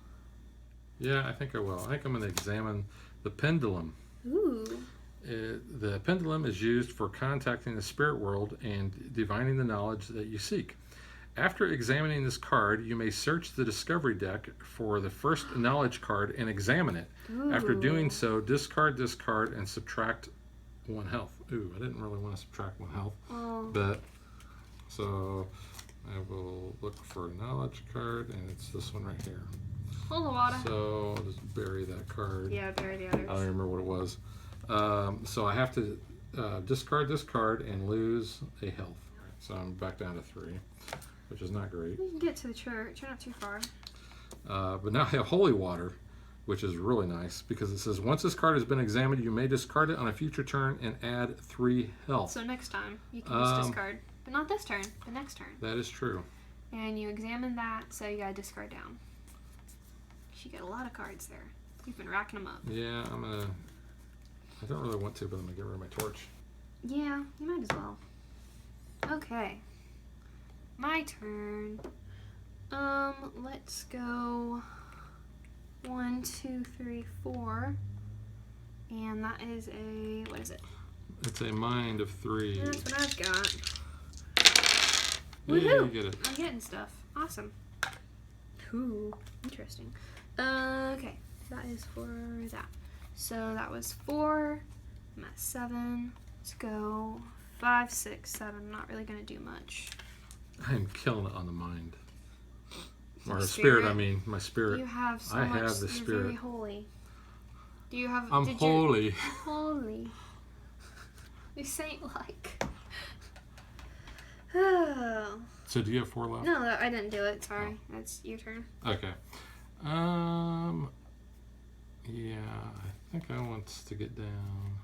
Yeah, I think I will. I think I'm gonna examine the pendulum. Ooh. The pendulum is used for contacting the spirit world and divining the knowledge that you seek. After examining this card, you may search the discovery deck for the first knowledge card and examine it. Ooh. After doing so, discard this card and subtract 1 health. Ooh, I didn't really want to subtract 1 health. Oh. But, so I will look for a knowledge card, and it's this one right here. Full of water. So I'll just bury that card. Yeah, bury the I don't others. remember what it was. So I have to discard this card and lose a health. So I'm back down to 3, which is not great. We can get to the church. You're not too far. But now I have holy water, which is really nice because it says once this card has been examined, you may discard it on a future turn and add 3 health. So next time you can just discard, but not this turn. The next turn. That is true. And you examine that, so you gotta discard down. You get a lot of cards there. You've been racking them up. Yeah, I don't really want to, but I'm gonna get rid of my torch. Yeah, you might as well. Okay. My turn. Let's go 1, 2, 3, 4. And that is what is it? It's a mind of 3. That's what I've got. Yeah, Woohoo! you get it. I'm getting stuff. Awesome. Ooh, interesting. Okay, that is for that. So that was 4. I'm at 7. Let's go 5, 6, 7. I'm not really gonna do much. I'm killing it on the mind. Or Your spirit, spirit? I mean, my spirit. You have so I much. have the You're spirit. very holy. Do you have? I'm did holy. You, holy. You saint-like. Oh. So do you have 4 left? No, I didn't do it. Sorry. That's your turn. Okay. Yeah, I think I want to get down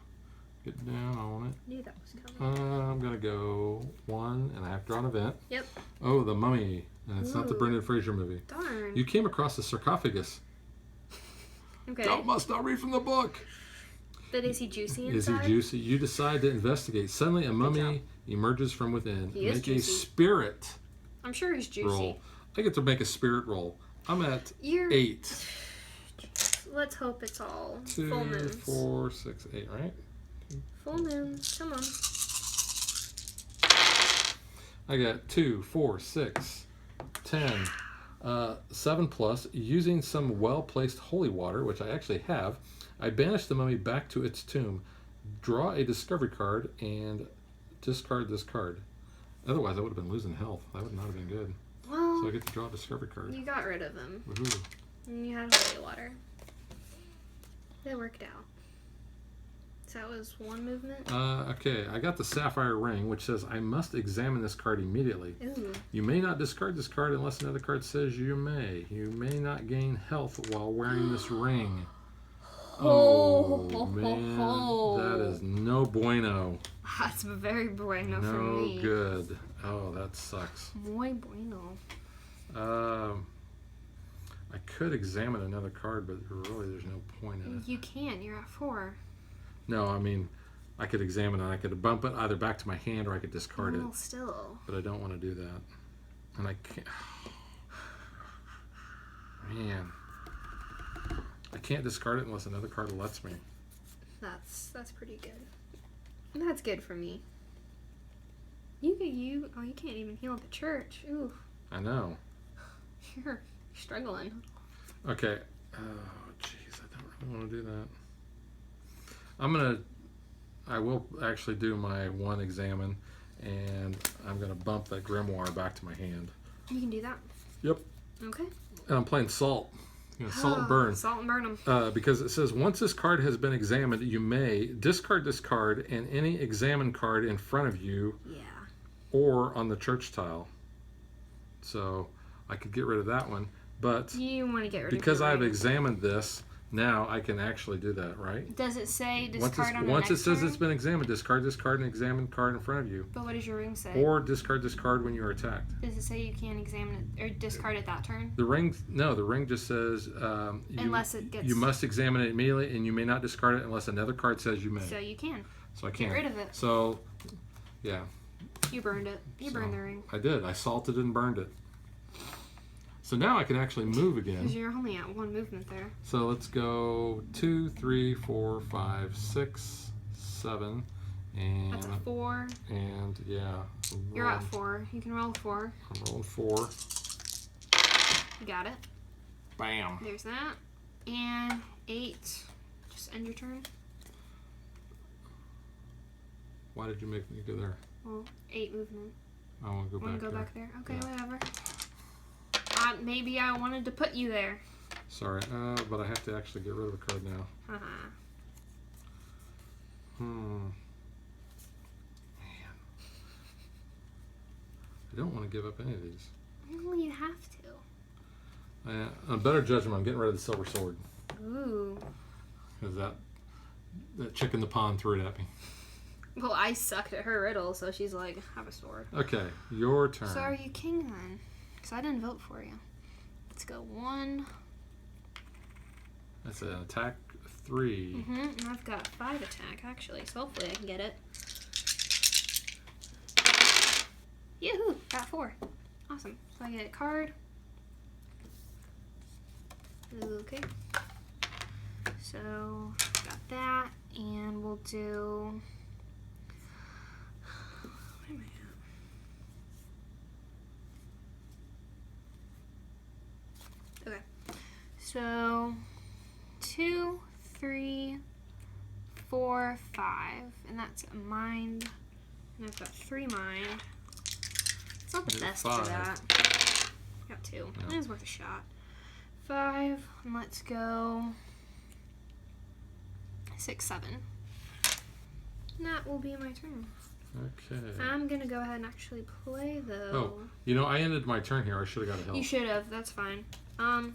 on it. Knew that was coming. I'm gonna go 1, and I have to draw an event. Yep. Oh, the Mummy, and it's not the Ooh. Brendan Fraser movie. Darn. You came across the sarcophagus. Okay. Thou must not read from the book. But is he juicy Is he inside? juicy? You decide to investigate. Suddenly, a job. mummy emerges from within. He is Make juicy. a spirit I'm sure he's juicy. roll. I get to make a spirit roll. I'm at You're 8. Let's hope it's all 2, full moons. 4, 6, 8. Right? Full moons. Come on. I got 2, 4, 6, 10, 7 plus. Using some well-placed holy water, which I actually have, I banish the mummy back to its tomb. Draw a discovery card and discard this card. Otherwise, I would have been losing health. That would not have been good. Well, So I get to draw a discovery card. you got rid of him. Woohoo. And you had holy water. That worked out. So that was 1 movement. Okay, I got the sapphire ring, which says I must examine this card immediately. Ooh. You may not discard this card unless another card says you may. You may not gain health while wearing this ring. Oh, man, that is no bueno. That's very bueno for No me. good. Oh, that sucks. Muy bueno. I could examine another card, but really there's no point in it. You can. You're at 4. No, I mean, I could examine it. I could bump it either back to my hand or I could discard it. Well, still. But I don't want to do that. And I can't. Man. I can't discard it unless another card lets me. That's pretty good. That's good for me. You can't even heal at the church. Ooh, I know. you're struggling. Okay. Oh, jeez, I don't really want to do that. I will actually do my 1 examine, and I'm gonna bump that grimoire back to my hand. You can do that. Yep. Okay. And I'm playing salt. Salt and burn. Salt and burn them. Because it says once this card has been examined, you may discard this card and any examined card in front of you Yeah. or on the church tile. So I could get rid of that one, but You want to get rid of because your I've ring. examined this, now I can actually do that, right? Does it say Once, discard on the once it next says turn? it's been examined, discard this card and examine card in front of you. But what does your ring say? Or discard this card when you are attacked. Does it say you can't examine it or discard it that turn? The ring just says Unless it gets. you must examine it immediately, and you may not discard it unless another card says you may. So you can. So I can't. Get rid of it. So, yeah. You burned it. You burned the ring. I did. I salted and burned it. So now I can actually move Because again. you're only at 1 movement there. So let's go 2, 3, 4, 5, 6, 7, and That's a 4. and yeah. You're at 4. You can roll a 4. I'm rolling 4. You got it. Bam. There's that. And 8. Just end your turn. Why did you make me go there? Well, 8 movement. I want to go Want back to go there. back there? Okay, Yeah. whatever. Maybe I wanted to put you there. Sorry, but I have to actually get rid of a card now. Haha. Man. I don't want to give up any of these. Well, you have to. On better judgment, I'm getting rid of the silver sword. Ooh. Because that chick in the pond threw it at me. Well, I sucked at her riddle, so she's like, have a sword. Okay, your turn. So are you king then? Because I didn't vote for you. Let's go 1. That's an attack 3. And I've got 5 attack, actually, so hopefully I can get it. Yoo-hoo! Got 4. Awesome. So I get a card. Okay. So, got that, and we'll do... Where am I at? Okay. So, 2, 3, 4, 5, and that's a mind, and I've got 3 mind. It's not the There's best 5. for that. Got 2. Yeah. It was worth a shot. 5, and let's go 6, 7. And that will be my turn. Okay. I'm gonna go ahead and actually play though. Oh, you know, I ended my turn here. I should have got a help. You should have. That's fine. I'm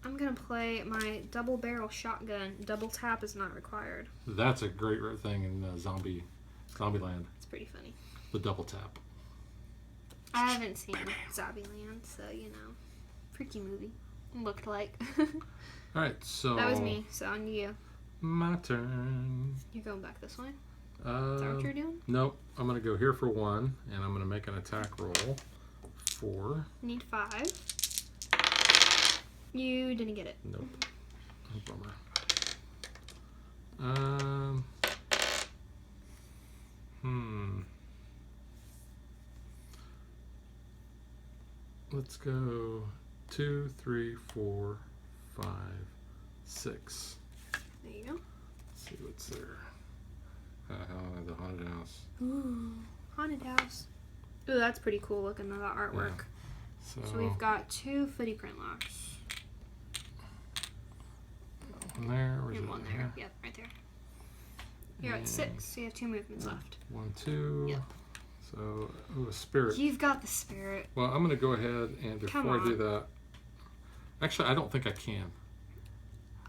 gonna play my double barrel shotgun. Double tap is not required. That's a great thing in Zombie Land. It's pretty funny. The double tap. I haven't seen Zombieland, so you know, freaky movie. Looked like. All right, so That was me. So on you. My turn. You're going back this way. Is that what you're doing? Nope. I'm gonna go here for 1, and I'm gonna make an attack roll. 4. Need 5. You didn't get it. Nope. Oh, bummer. Let's go 2, 3, 4, 5, 6. There you go. Let's see what's there. The haunted house. Ooh, haunted house. Ooh, that's pretty cool looking, the artwork. Yeah. So we've got 2 footy print locks. One there. Where's And it? 1 there. Yep, right there. You're at 6, so you have 2 movements left. 1, 2. Yep. So, a spirit. You've got the spirit. Well, I'm going to go ahead and before I do that, actually, I don't think I can.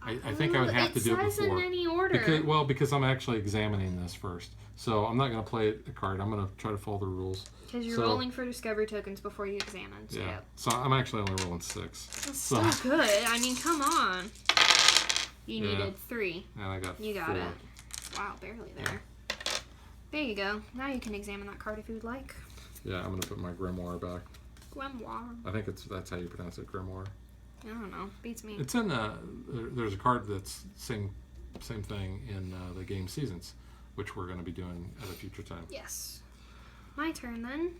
I think I would have to do it before. It says in any order. Because I'm actually examining this first. So I'm not going to play a card. I'm going to try to follow the rules. Because you're rolling for discovery tokens before you examine. So yeah. Yep. So I'm actually only rolling 6. That's so good. I mean, come on. You needed 3. And I got You got 4. it. Wow, barely there. There you go. Now you can examine that card if you would like. Yeah, I'm going to put my grimoire back. Grimoire. I think that's how you pronounce it, grimoire. I don't know. Beats me. It's in there's a card that's same thing in the game Seasons, which we're going to be doing at a future time. Yes. My turn then.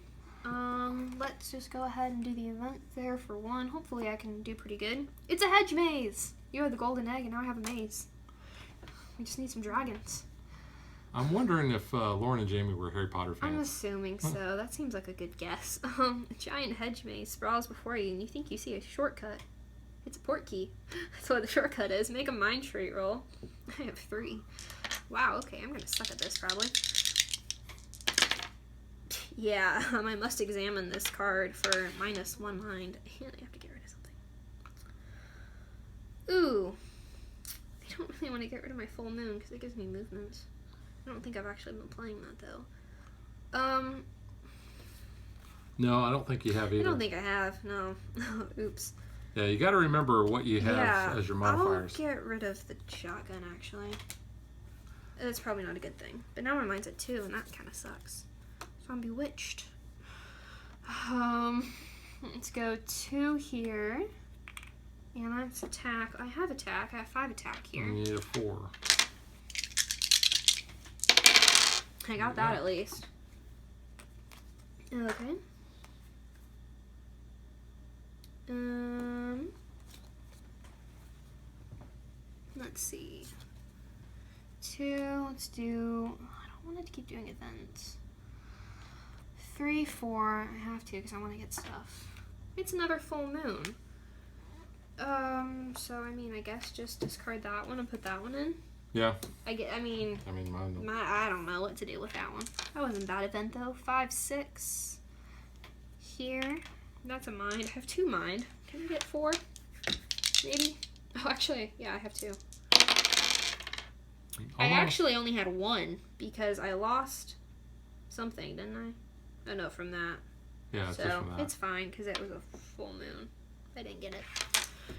Let's just go ahead and do the event there for 1. Hopefully I can do pretty good. It's a hedge maze! You had the golden egg and now I have a maze. We just need some dragons. I'm wondering if Lauren and Jamie were Harry Potter fans. I'm assuming so. That seems like a good guess. A giant hedge maze sprawls before you and you think you see a shortcut. It's a port key. That's what the shortcut is. Make a mind trait roll. I have 3. Wow, okay, I'm gonna suck at this probably. Yeah, I must examine this card for -1 mind. And I have to get rid of something. Ooh. I don't really want to get rid of my full moon because it gives me movement. I don't think I've actually been playing that though. No, I don't think you have either. I don't think I have, no. Oops. Yeah, you got to remember what you have as your modifiers. I'll get rid of the shotgun, actually. That's probably not a good thing. But now my mind's at 2, and that kind of sucks. So I'm bewitched. Let's go 2 here. And that's attack. I have attack. I have 5 attack here. You need a 4. I got that at least. Okay. Let's see. 2, let's do, I don't want to keep doing events. 3, 4, I have to because I want to get stuff. It's another full moon. So I mean, I guess just discard that one and put that one in. Yeah. I mine don't. I don't know what to do with that one. That wasn't a bad event though. 5, 6. Here. That's a mind. I have 2 mind. Can I get 4? Maybe? Oh, actually, yeah, I have 2. I actually only had 1 because I lost something, didn't I? Oh, no, from that. Yeah, it's just so from that. it's fine because it was a full moon. I didn't get it.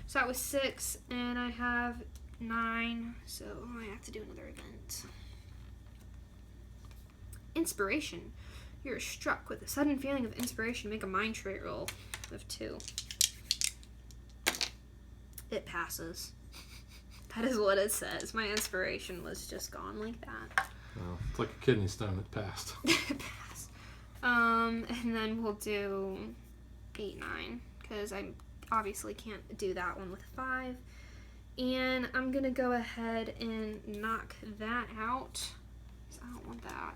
So that was 6, and I have 9, so I have to do another event. Inspiration. You're struck with a sudden feeling of inspiration. Make a mind trait roll of 2. It passes. That is what it says. My inspiration was just gone like that. Oh, it's like a kidney stone. It passed. It passed. And then we'll do 8, 9, because I obviously can't do that one with 5. And I'm going to go ahead and knock that out, because I don't want that.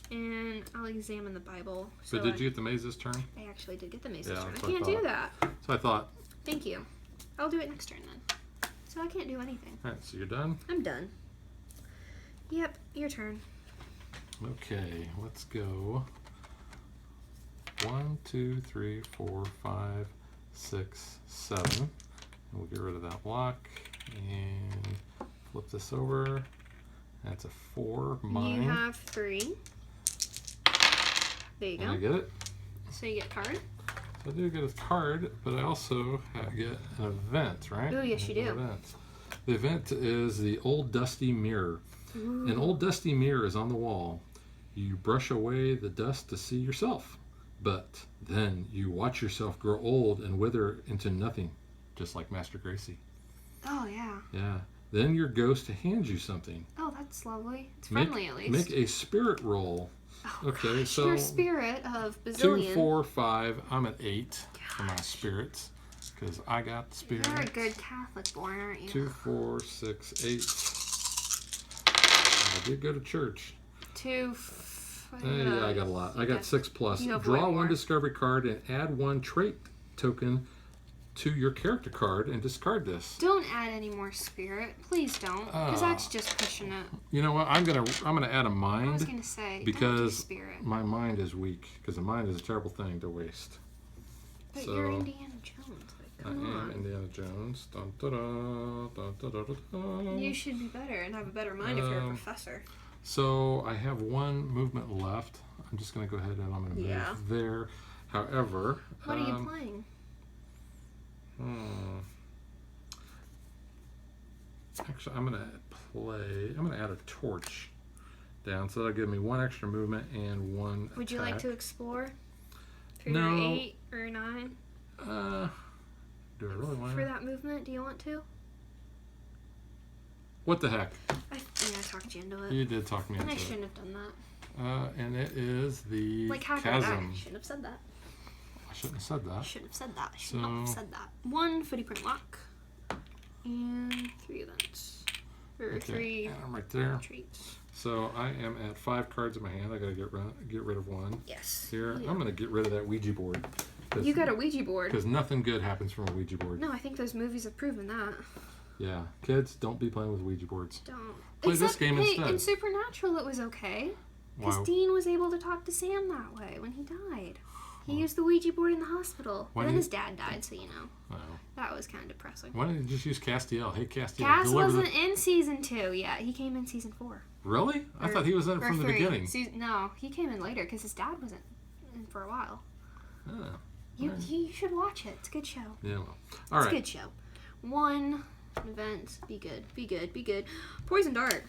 And I'll examine the Bible. So did you get the maze this turn? I actually did get the maze this Yeah, turn. I that's what I can't do thought. that. So I thought. Thank you. I'll do it next turn then. So I can't do anything. Alright, so you're done? I'm done. Yep, your turn. Okay, let's go. 1, 2, 3, 4, 5, 6, 7. And we'll get rid of that block and flip this over. That's a 4. Mine. You have 3. There you go. And I get it. So you get a card. So I do get a card, but I also get an event, right? Oh, yes, you do. Event. The event is the Old Dusty Mirror. Ooh. An old dusty mirror is on the wall. You brush away the dust to see yourself, but then you watch yourself grow old and wither into nothing, just like Master Gracie. Oh, yeah. Yeah. Then your ghost hands you something. Oh, that's lovely. It's friendly, at least. Make a spirit roll. Oh, Okay, gosh, so your spirit of 2, bazillion. 4, 5. I'm at 8 for my spirits because I got spirit. You're a good Catholic born, aren't you? 2, 4, 6, 8. I did go to church. 2. Yeah, I got a lot. I got 6 plus. You have Draw way one more. discovery card and add 1 trait token to your character card and discard this. Don't add any more spirit. Please don't. Because that's just pushing it. You know what? I'm gonna add a I was mind going to say, don't do because spirit. my mind is weak. Because the mind is a terrible thing to waste. But so, you're Indiana Jones. Like, I come am on. Indiana Jones. Dun, da, da, dun, da, da, da, da. You should be better and have a better mind if you're a professor. So I have 1 movement left. I'm just gonna go ahead and I'm gonna move there. However, What are you playing? Actually, I'm gonna add a torch down, so that'll give me 1 extra movement and 1 Would you like to explore? For No. your 8 or 9? do I really want For to? that movement, do you want to? What the heck? I think I talked you into it. You did talk me And I into it. shouldn't have done that. And it is the Like, how could chasm. I shouldn't have said that. I shouldn't have said I that. should have said that. I should not have So- said that. 1 footy print lock. And 3 events. Or Okay, 3 and I'm right there. treats. So I am at 5 cards in my hand. I gotta get rid of 1. Yes. Here, you I'm gonna get rid of that Ouija board. You got a Ouija board. Because nothing good happens from a Ouija board. No, I think those movies have proven that. Yeah, kids, don't be playing with Ouija boards. Don't. Play this game hey, instead. in Supernatural it was okay. Because Wow. Dean was able to talk to Sam that way when he died. He used the Ouija board in the hospital. Why And then did- his dad died, so you know. Oh. That was kind of depressing. Why didn't you just use Castiel? Hey, Castiel, Cass deliver wasn't the... in season 2 yet. He came in season 4. Really? I Or- thought he was in it or from the 3. beginning. No, he came in later because his dad wasn't in for a while. Oh, You, alright. you should watch it. It's a good show. Yeah, well. All It's a right. good show. 1 event. Be good. Be good. Be good. Poison dart.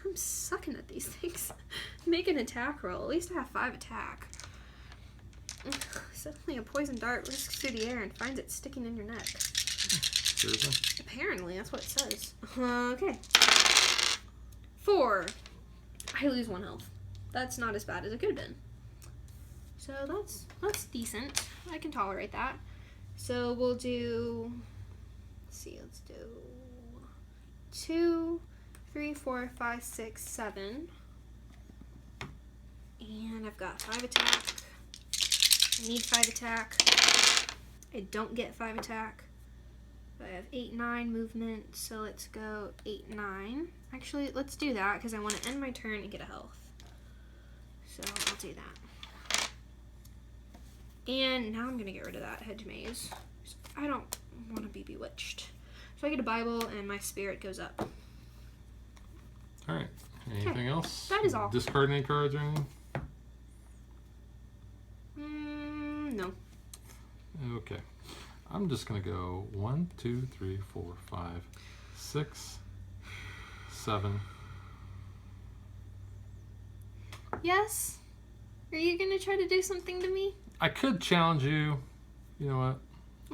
I'm sucking at these things. Make an attack roll. At least I have 5 attack. Suddenly a poison dart whisks through the air and finds it sticking in your neck. Seriously? Apparently, that's what it says. Okay. 4. I lose 1 health. That's not as bad as it could have been. So that's decent. I can tolerate that. So we'll do... Let's see, let's do... 2, 3, 4, 5, 6, 7. And I've got 5 attack. I need 5 attack. I don't get 5 attack. I have 8, 9 movement, so let's go 8, 9. Actually, let's do that because I want to end my turn and get a health. So I'll do that. And now I'm going to get rid of that hedge maze. I don't want to be bewitched. So I get a Bible and my spirit goes up. All right. Anything else? That is all. Discard any cards or anything? No. Okay. I'm just going to go 1, 2, 3, 4, 5, 6, 7. Yes? Are you going to try to do something to me? I could challenge you. You know what?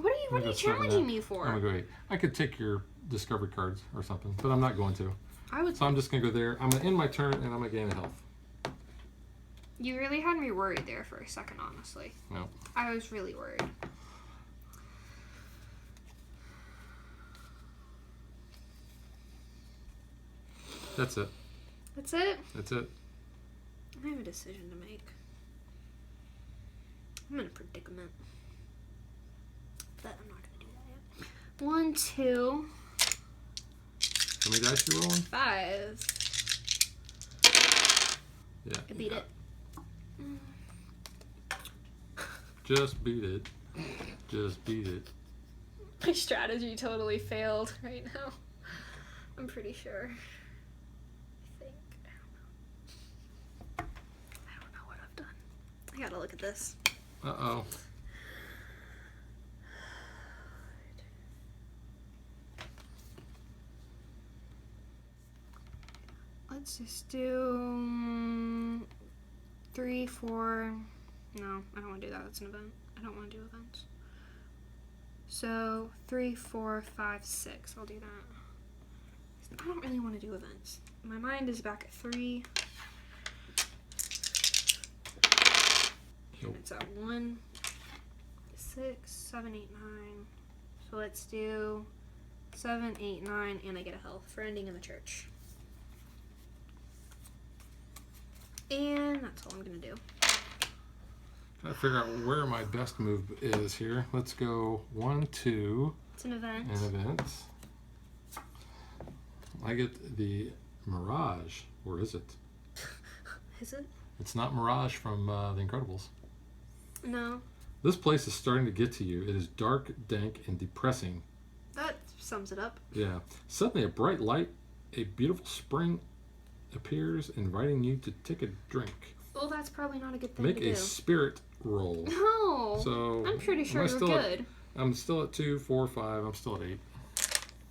What are you Just something challenging that- me for? I'm going to go 8. I could take your discovery cards or something, but I'm not going to. I would. So I'm just going to go there. I'm going to end my turn, and I'm going to gain a health. You really had me worried there for a second, honestly. No. I was really worried. That's it. That's it? That's it. I have a decision to make. I'm in a predicament. But I'm not going to do that yet. 1, 2, How many dice you rolling? 5. Yeah. I beat it. Just beat it. Just beat it. My strategy totally failed right now. I'm pretty sure. I think. I don't know what I've done. I gotta look at this. Uh-oh. Let's just do 3, 4. No, I don't want to do that. That's an event. I don't want to do events. So 3, 4, 5, 6. I'll do that. I don't really want to do events. My mind is back at 3. And it's at 1, 6, 7, 8, 9. So let's do 7, 8, 9, and I get a health for ending in the church. And that's all I'm gonna do. Gotta figure out where my best move is here. Let's go 1, 2. It's an event. An event. I get the Mirage. Or is it? Is it? It's not Mirage from The Incredibles. No. This place is starting to get to you. It is dark, dank, and depressing. That sums it up. Yeah. Suddenly a bright light, a beautiful spring appears, inviting you to take a drink. Well, that's probably not a good thing Make to do. a spirit roll. No. So I'm pretty sure you're good. I'm still at 2, 4, 5. I'm still at 8.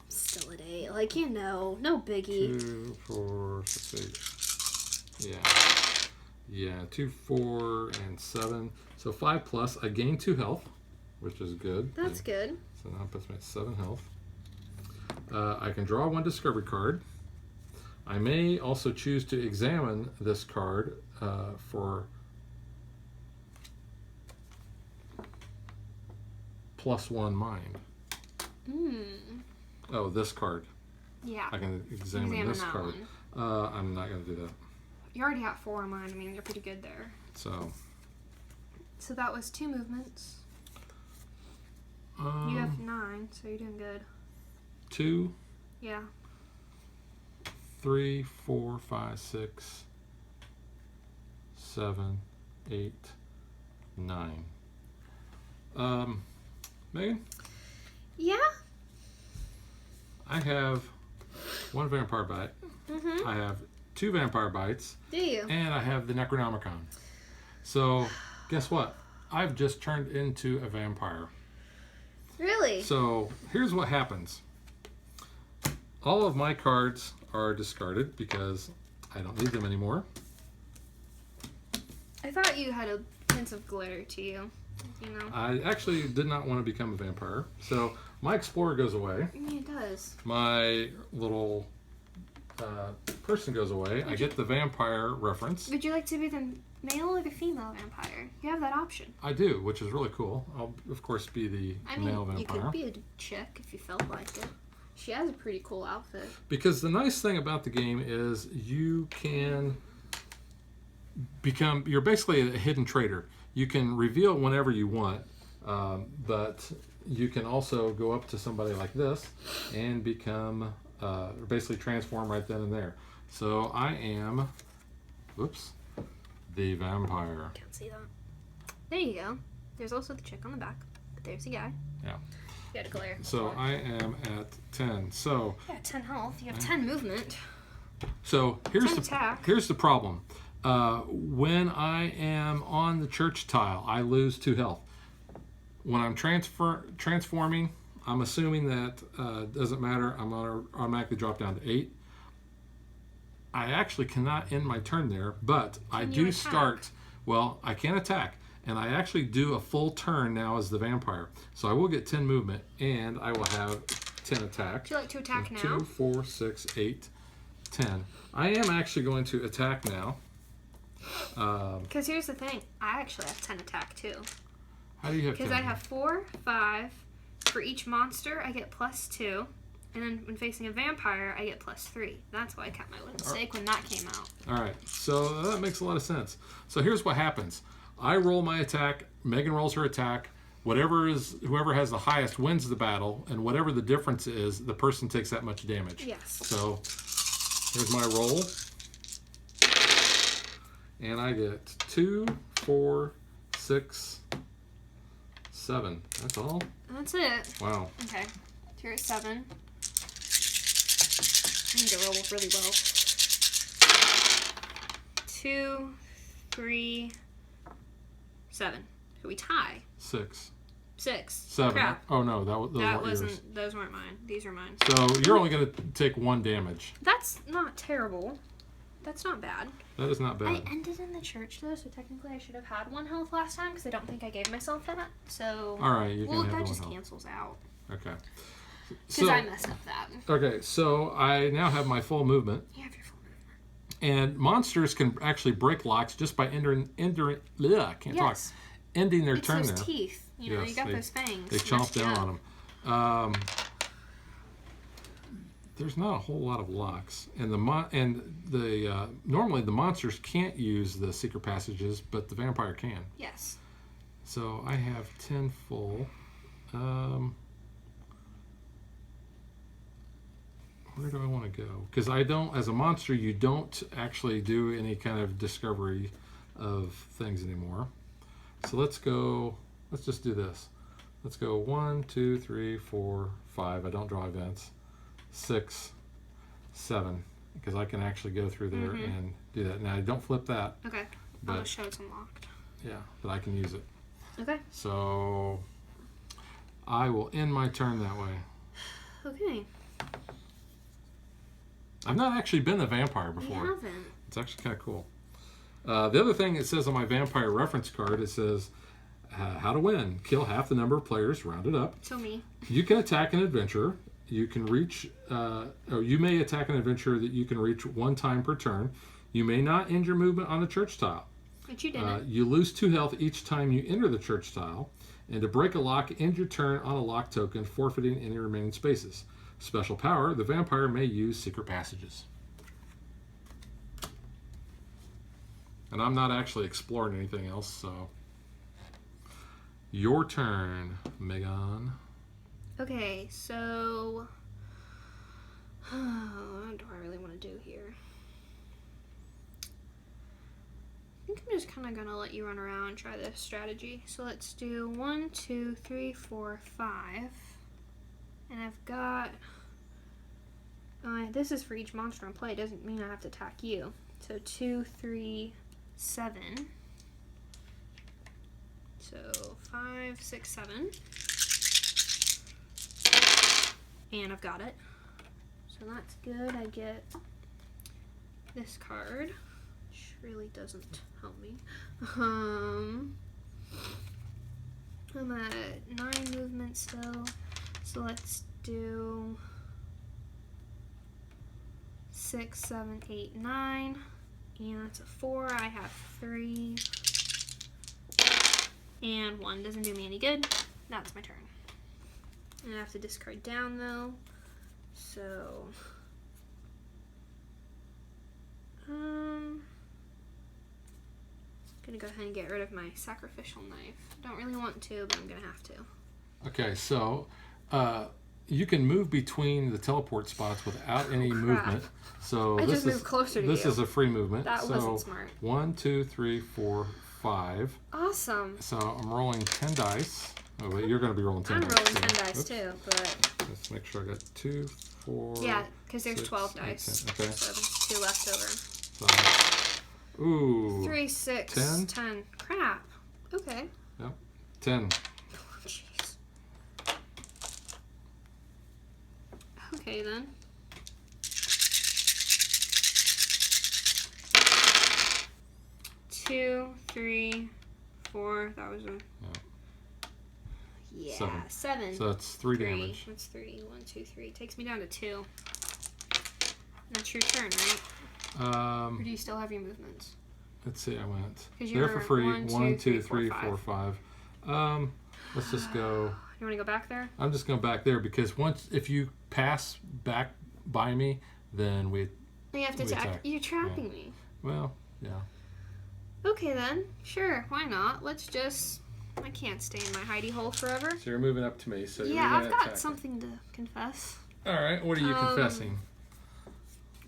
Still at 8. Like, you know, no biggie. 2, 4, 6, 8. Yeah. Yeah, 2, 4, and 7. So 5 plus. I gain 2 health, which is good. That's good. So now it puts me at 7 health. I can draw 1 discovery card. I may also choose to examine this card for +1 mind. Oh, this card. Yeah. I can examine this that card. one. I'm not going to do that. You already have 4 in mind. I mean, you're pretty good there. So that was 2 movements. You have 9, so you're doing good. 2, Yeah. 3, 4, 5, 6, 7, 8, 9. Megan? Yeah? I have 1 vampire bite. I have 2 vampire bites. Do you? And I have the Necronomicon. So, guess what? I've just turned into a vampire. Really? So, here's what happens. All of my cards are discarded because I don't need them anymore. I thought you had a sense of glitter to you. You know? I actually did not want to become a vampire. So, my Explorer goes away. Yeah, it does. My little person goes away. I get the vampire reference. Would you like to be the male or the female vampire? You have that option. I do, which is really cool. I'll, of course, be the male vampire. You could be a chick if you felt like it. She has a pretty cool outfit. Because the nice thing about the game is you can become, you're basically a hidden traitor. You can reveal whenever you want, but you can also go up to somebody like this and become, basically transform right then and there. So I am, whoops, the vampire. Can't see that. There you go. There's also the chick on the back, but there's the guy. Yeah. You had a glare. So I am at 10. So Yeah, 10 health. You have 10 movement. So here's 10 attack. here's the problem. When I am on the church tile, I lose 2 health. When I'm transforming, I'm assuming that doesn't matter. I'm gonna automatically drop down to 8. I actually cannot end my turn there, but I do start. Well, I can attack, and I actually do a full turn now as the vampire. So I will get 10 movement, and I will have 10 attack. Would you like to attack now? 2, 4, 6, 8, 10. I am actually going to attack now. Because here's the thing. I actually have 10 attack too. How do you have 10? Because I have 4, 5. For each monster, I get +2. And then when facing a vampire, I get +3. That's why I kept my mistake when that came out. All right, so that makes a lot of sense. So here's what happens. I roll my attack, Megan rolls her attack, whoever has the highest wins the battle, and whatever the difference is, the person takes that much damage. Yes. So here's my roll. And I get 2, 4, 6, 7. That's all? That's it. Wow. Okay. Here at 7. I need to roll really well. 2, 3, 7. So we tie. 6. 6. 7. Crap. Oh no, those weren't wasn't. yours. Those weren't mine. These are mine. So you're only going to take 1 damage. That's not terrible. That's not bad. That is not bad. I ended in the church though, so technically I should have had 1 health last time because I don't think I gave myself that. So. All right, you can have that 1 just health. cancels out. Okay. Because I messed up that. Okay, so I now have my full movement. You have your full movement. And monsters can actually break locks just by ending their It's turn those there. teeth. You know, Yes, you got those fangs. They chomp down on them. There's not a whole lot of locks, and normally the monsters can't use the secret passages, but the vampire can. Yes. So I have 10 full. Where do I want to go? Because I don't, as a monster, you don't actually do any kind of discovery of things anymore. So let's just do this. Let's go 1, 2, 3, 4, 5. I don't draw events. 6, 7. Because I can actually go through there and do that. Now, I don't flip that. Okay. I'll show it's unlocked. Yeah, but I can use it. Okay. So I will end my turn that way. Okay. I've not actually been a vampire before. You haven't. It's actually kind of cool. The other thing it says on my vampire reference card, it says how to win. Kill half the number of players, rounded up. So me. You can attack an adventurer. You can reach, or you may attack an adventurer that you can reach 1 time per turn. You may not end your movement on a church tile. But you didn't. You lose 2 health each time you enter the church tile. And to break a lock, end your turn on a lock token, forfeiting any remaining spaces. Special power, the vampire may use secret passages. And I'm not actually exploring anything else, so. Your turn, Megan. Okay, so. What do I really want to do here? I think I'm just kind of going to let you run around and try this strategy. So let's do 1, 2, 3, 4, 5. And I've got. This is for each monster in play. It doesn't mean I have to attack you. So 2, 3, 7. So 5, 6, 7. And I've got it. So that's good. I get this card, which really doesn't help me. I'm at 9 movement still. So let's do 6, 7, 8, 9. And that's a 4. I have 3. And 1 doesn't do me any good. That's my turn. And I have to discard down though. So gonna go ahead and get rid of my sacrificial knife. Don't really want to, but I'm gonna have to. Okay, so you can move between the teleport spots without any movement. So I this just moved closer to this you. is a free movement. That so wasn't smart. 1, 2, 3, 4, 5. Awesome. So I'm rolling 10 dice. Oh wait, you're going to be rolling 10 I'm dice. rolling too. 10 dice Oops. too, but Let's make sure I got 2, 4. yeah, because there's 6, 12 8, dice. 10. Okay. So there's 2 left over. So, ooh. 3, 6, 10. 10. Crap. Okay. Yep. 10. Oh, jeez. Okay then. Two, 3, 4. That was a. Yeah, 7. So that's 3 damage. That's 3. 1, 2, 3. Takes me down to 2. That's your turn, right? Or do you still have your movements? Let's see, I went. You're There for free. 1, 2, 3, 4, 4, 5. Let's just go. You want to go back there? I'm just going back there because if you pass back by me, then we. You have to attack. You're trapping me. Well, yeah. Okay then. Sure. Why not? Let's just. I can't stay in my hidey hole forever. So you're moving up to me. So yeah, I've got something to confess. All right. What are you confessing?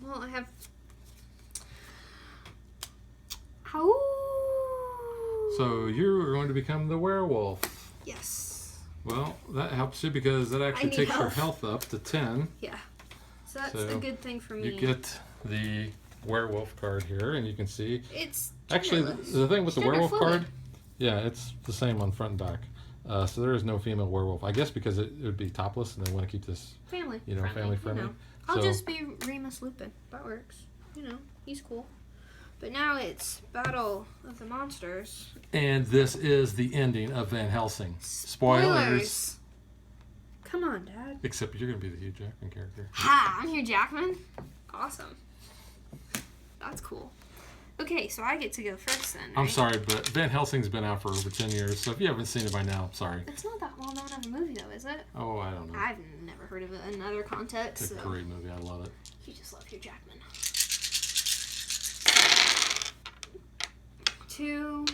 Well, I How? So you're going to become the werewolf. Yes. Well, that helps you because that actually need takes your health. health up to 10. Yeah. So that's So a good thing for me. You get the werewolf card here, and you can see. It's Actually, genderless. the thing with the Gender werewolf fluid. card, yeah, it's the same on front and back. So there is no female werewolf. I guess because it would be topless, and they want to keep this, Family. family friendly. You know. I'll So- just be Remus Lupin. That works. You know, he's cool. But now it's Battle of the Monsters. And this is the ending of Van Helsing. Spoilers. Come on, Dad. Except you're going to be the Hugh Jackman character. Ha! I'm Hugh Jackman. Awesome. That's cool. Okay, so I get to go first then. I'm right? sorry, but Van Helsing's been out for over 10 years, so if you haven't seen it by now, I'm sorry. It's not that well known of a movie, though, is it? Oh, I don't know. I've never heard of it in other contexts. It's a So. great movie. I love it. You just love Hugh Jackman. 2,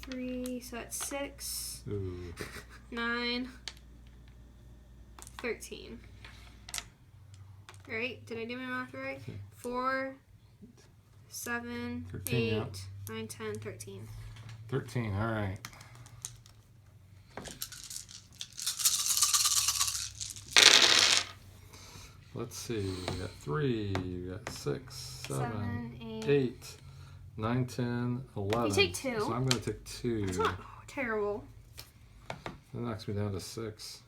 3, so that's 6, Ooh. 9, 13. Right? Did I do my math right? 4, 7, 13, 8, yeah. 9, 10, 13. 13, all right. Let's see. We got 3, we got 6, 7, 8, 9, 10, 11. You take 2. So I'm going to take 2. It's not terrible. That knocks me down to 6.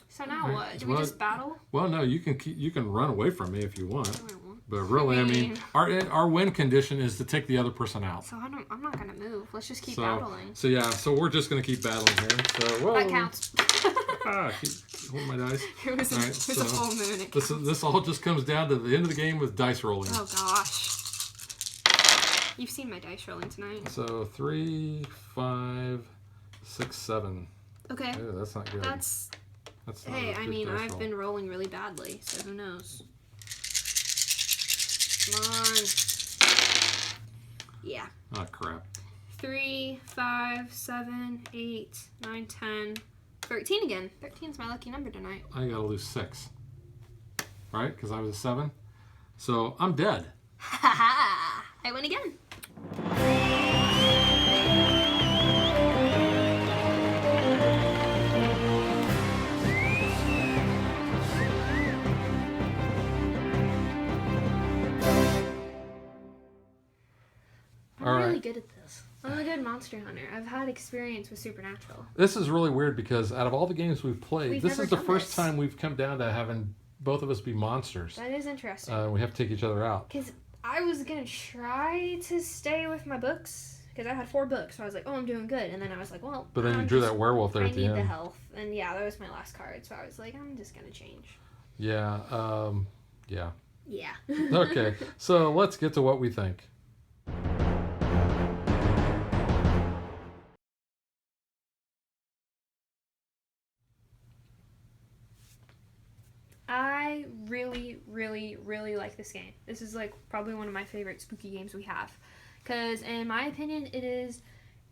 So now Right. what? Do we Well, just battle? Well, no, you can run away from me if you want. I don't want- But really, I mean, mean- our win condition is to take the other person out. So I'm not gonna move. Let's just keep battling. So yeah, so we're just gonna keep battling here. So whoa. That counts. Keep holding my dice. It was, All right, it was so a full moon. It counts. This all just comes down to the end of the game with dice rolling. Oh gosh. You've seen my dice rolling tonight. So 3, 5, 6, 7. Okay. Ew, that's not good. That's That's not hey, a I good mean dice I've roll. been rolling really badly, so who knows? Come on. Yeah. Oh crap. 3, 5, 7, 8, 9, 10, 13 again. 13 is my lucky number tonight. I gotta lose 6. Right? Because I was a 7. So I'm dead. Ha ha! I win again. I'm All really right. good at this. I'm a good monster hunter. I've had experience with Supernatural. This is really weird because out of all the games we've played, We've this never is the done first this. time we've come down to having both of us be monsters. That is interesting. We have to take each other out. Because I was going to try to stay with my books. Because I had 4 books. So I was like, oh, I'm doing good. And then I was like, well. But then you I'm drew just- that werewolf there I at the need the end. health. And yeah, that was my last card. So I was like, I'm just going to change. Yeah. Yeah. Yeah. Okay. So let's get to what we think. I really, really, really like this game. This is like probably one of my favorite spooky games we have. Because in my opinion, it is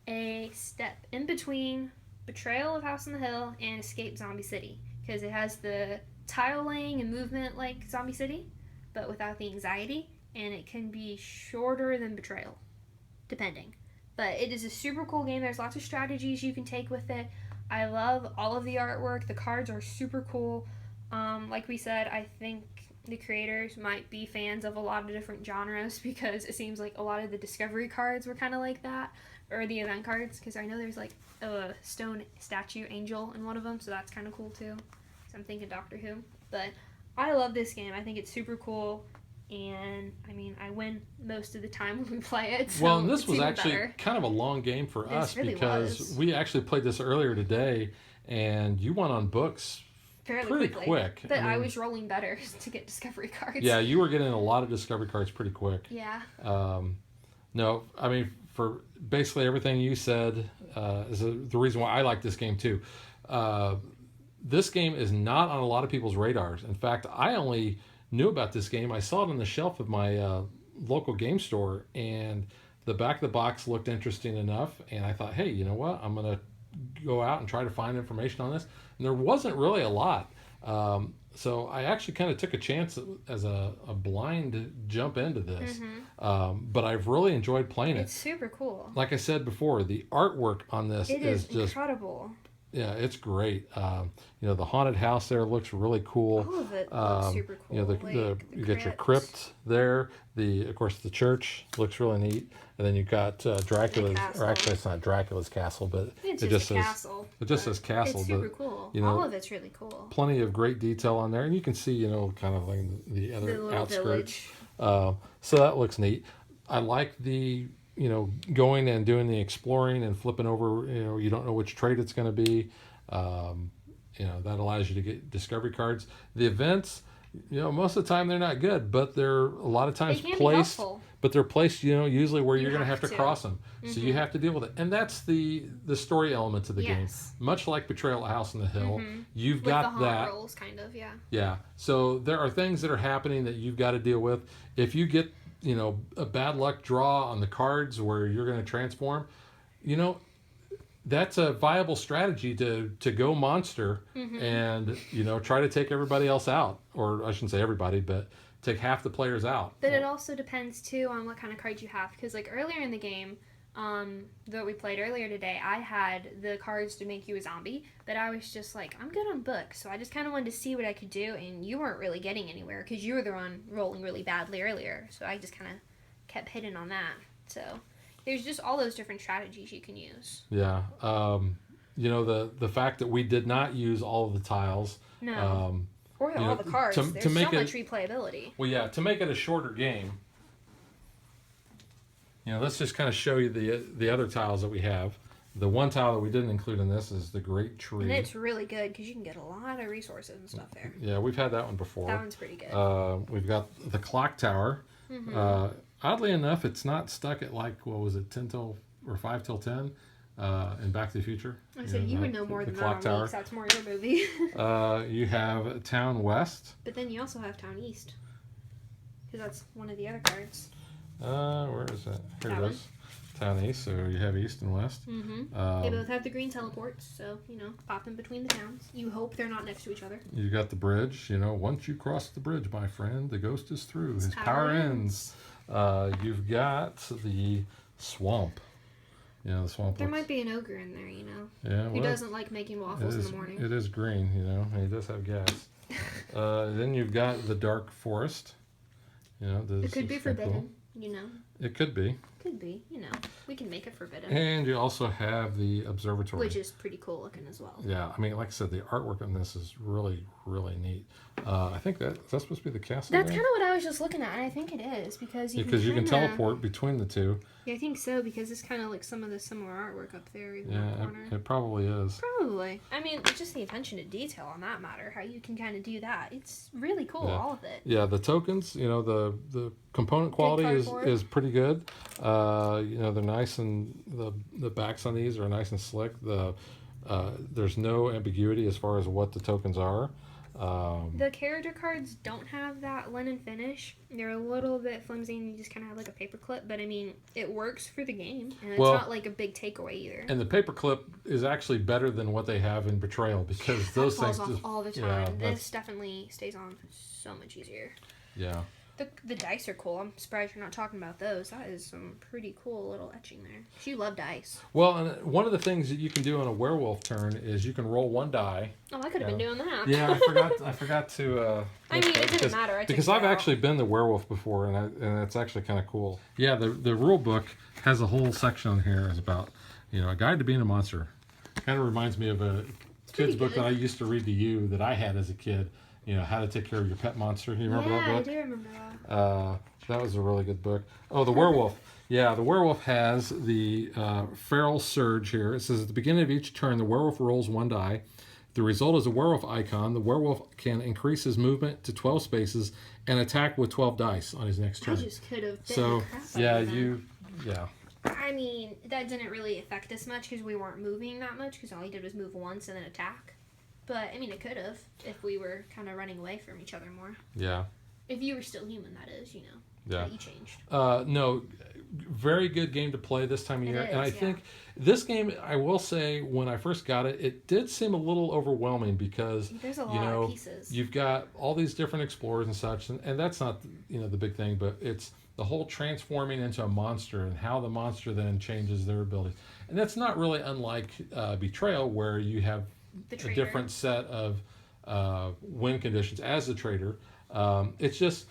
a step in between Betrayal of House on the Hill and Escape Zombie City. Because it has the tile laying and movement like Zombie City, but without the anxiety. And it can be shorter than Betrayal, depending. But it is a super cool game. There's lots of strategies you can take with it. I love all of the artwork. The cards are super cool. Like we said, I think the creators might be fans of a lot of different genres because it seems like a lot of the Discovery cards were kind of like that, or the event cards, because I know there's like a stone statue angel in one of them, so that's kind of cool too. So I'm thinking Doctor Who. But I love this game. I think it's super cool, and I mean, I win most of the time when we play it. So Well, and this it's was even actually better. kind of a long game for This us really because was. we actually played this earlier today, and you went on books fairly pretty quickly. quick. But I I mean- was rolling better to get Discovery cards. Yeah, you were getting a lot of Discovery cards pretty quick. Yeah. No, I mean, for basically everything you said is the reason why I like this game too. This game is not on a lot of people's radars. In fact, I only knew about this game. I saw it on the shelf of my local game store, and the back of the box looked interesting enough, and I thought, hey, you know what? I'm going to go out and try to find information on this, and there wasn't really a lot. So I actually kind of took a chance as a blind jump into this, but I've really enjoyed playing It's it. super cool. Like I said before, the artwork on this It is is just incredible. yeah, it's great. The haunted house there looks really cool. All of it looks super cool. You get your crypt there. Of course, the church looks really neat. And then you've got Dracula's, castle. or actually, it's not Dracula's castle, but It's it just just a says castle. it just says castle. It's super but cool. All of it's really cool. plenty of great detail on there, and you can see kind of like the other The little outskirts. village. So that looks neat. I like the going and doing the exploring and flipping over. You don't know which trait it's going to be. That allows you to get discovery cards. The events, most of the time they're not good, but they're a lot of times They can placed. be helpful. But they're placed, usually where You you're going to have have to to. cross them. So you have to deal with it, and that's the story element of the game. Yes. Much like Betrayal at House on the Hill, you've With the got haunt that. rolls, kind of, yeah. Yeah. So there are things that are happening that you've got to deal with. If you get, a bad luck draw on the cards where you're going to transform, that's a viable strategy to go monster and, try to take everybody else out. Or I shouldn't say everybody, but take half the players out. But it also depends, too, on what kind of cards you have. Because, earlier in the game, that we played earlier today, I had the cards to make you a zombie, but I was just like, I'm good on books, so I just kind of wanted to see what I could do, and you weren't really getting anywhere, because you were the one rolling really badly earlier, so I just kind of kept hitting on that. So there's just all those different strategies you can use. Yeah. The fact that we did not use all of the tiles. No. Or all the cards. There's to make so much replayability. Well, yeah, to make it a shorter game, let's just kind of show you the other tiles that we have. The one tile that we didn't include in this is the Great Tree. And it's really good because you can get a lot of resources and stuff there. Yeah, we've had that one before. That one's pretty good. We've got the Clock Tower. Oddly enough, it's not stuck at 10 till or 5 till 10 in Back to the Future. I said you would know more than that on me because that's more your movie. You have Town West. But then you also have Town East. Because that's one of the other cards. Where is that? Here That it one. is. Town East, so you have East and West. They both have the green teleports, so, pop in between the towns. You hope they're not next to each other. You got the bridge. Once you cross the bridge, my friend, the ghost is through. His power ends. You've got the swamp. The swamp. There might be an ogre in there, Yeah, Who doesn't like making waffles in the morning. It is green, and he does have gas. Then you've got the dark forest. It could be forbidden, It could be. Could be, We can make it forbidden. And you also have the observatory. Which is pretty cool looking as well. Yeah, like I said, the artwork on this is really, really neat. I think that's supposed to be the castle. That's kind of what I was just looking at, and I think it is because you can teleport between the two. Yeah, I think so because it's kind of like some of the similar artwork up there in that corner. It probably is. Probably. I mean, it's just the attention to detail on that matter. How you can kind of do that. It's really cool, all of it. Yeah, the tokens. The component quality is pretty good. They're nice, and the backs on these are nice and slick. There's no ambiguity as far as what the tokens are. The character cards don't have that linen finish. They're a little bit flimsy and you just kind of have like a paper clip, but I mean, it works for the game and it's not like a big takeaway either. And the paper clip is actually better than what they have in Betrayal because those falls things off just, all the time. This definitely stays on so much easier. Yeah. The dice are cool. I'm surprised you're not talking about those. That is some pretty cool little etching there. You love dice. Well, and one of the things that you can do on a werewolf turn is you can roll one die. Oh, I could have been doing that. Yeah, I forgot to. I mean, it didn't matter. Because I've actually been the werewolf before, and it's actually kind of cool. Yeah, the rule book has a whole section on here is about a guide to being a monster. Kind of reminds me of a kid's book that I used to read to you that I had as a kid. How to take care of your pet monster. You remember that book? Yeah, I do remember that. That was a really good book. Oh, the werewolf. Yeah, the werewolf has the feral surge here. It says at the beginning of each turn, the werewolf rolls one die. The result is a werewolf icon. The werewolf can increase his movement to 12 spaces and attack with 12 dice on his next turn. I just could have bitten So, the crap out yeah, of them. I mean, that didn't really affect us much because we weren't moving that much because all he did was move once and then attack. But, I mean, it could have if we were kind of running away from each other more. Yeah. If you were still human, that is, Yeah. You changed. No, very good game to play this time of year. is, And I yeah. think this game, I will say, when I first got it, it did seem a little overwhelming because There's a lot of pieces. you've got all these different explorers and such, and that's not the big thing, but it's the whole transforming into a monster and how the monster then changes their abilities. And that's not really unlike Betrayal, where you have The a Traitor. different set of win conditions as a trader. It's just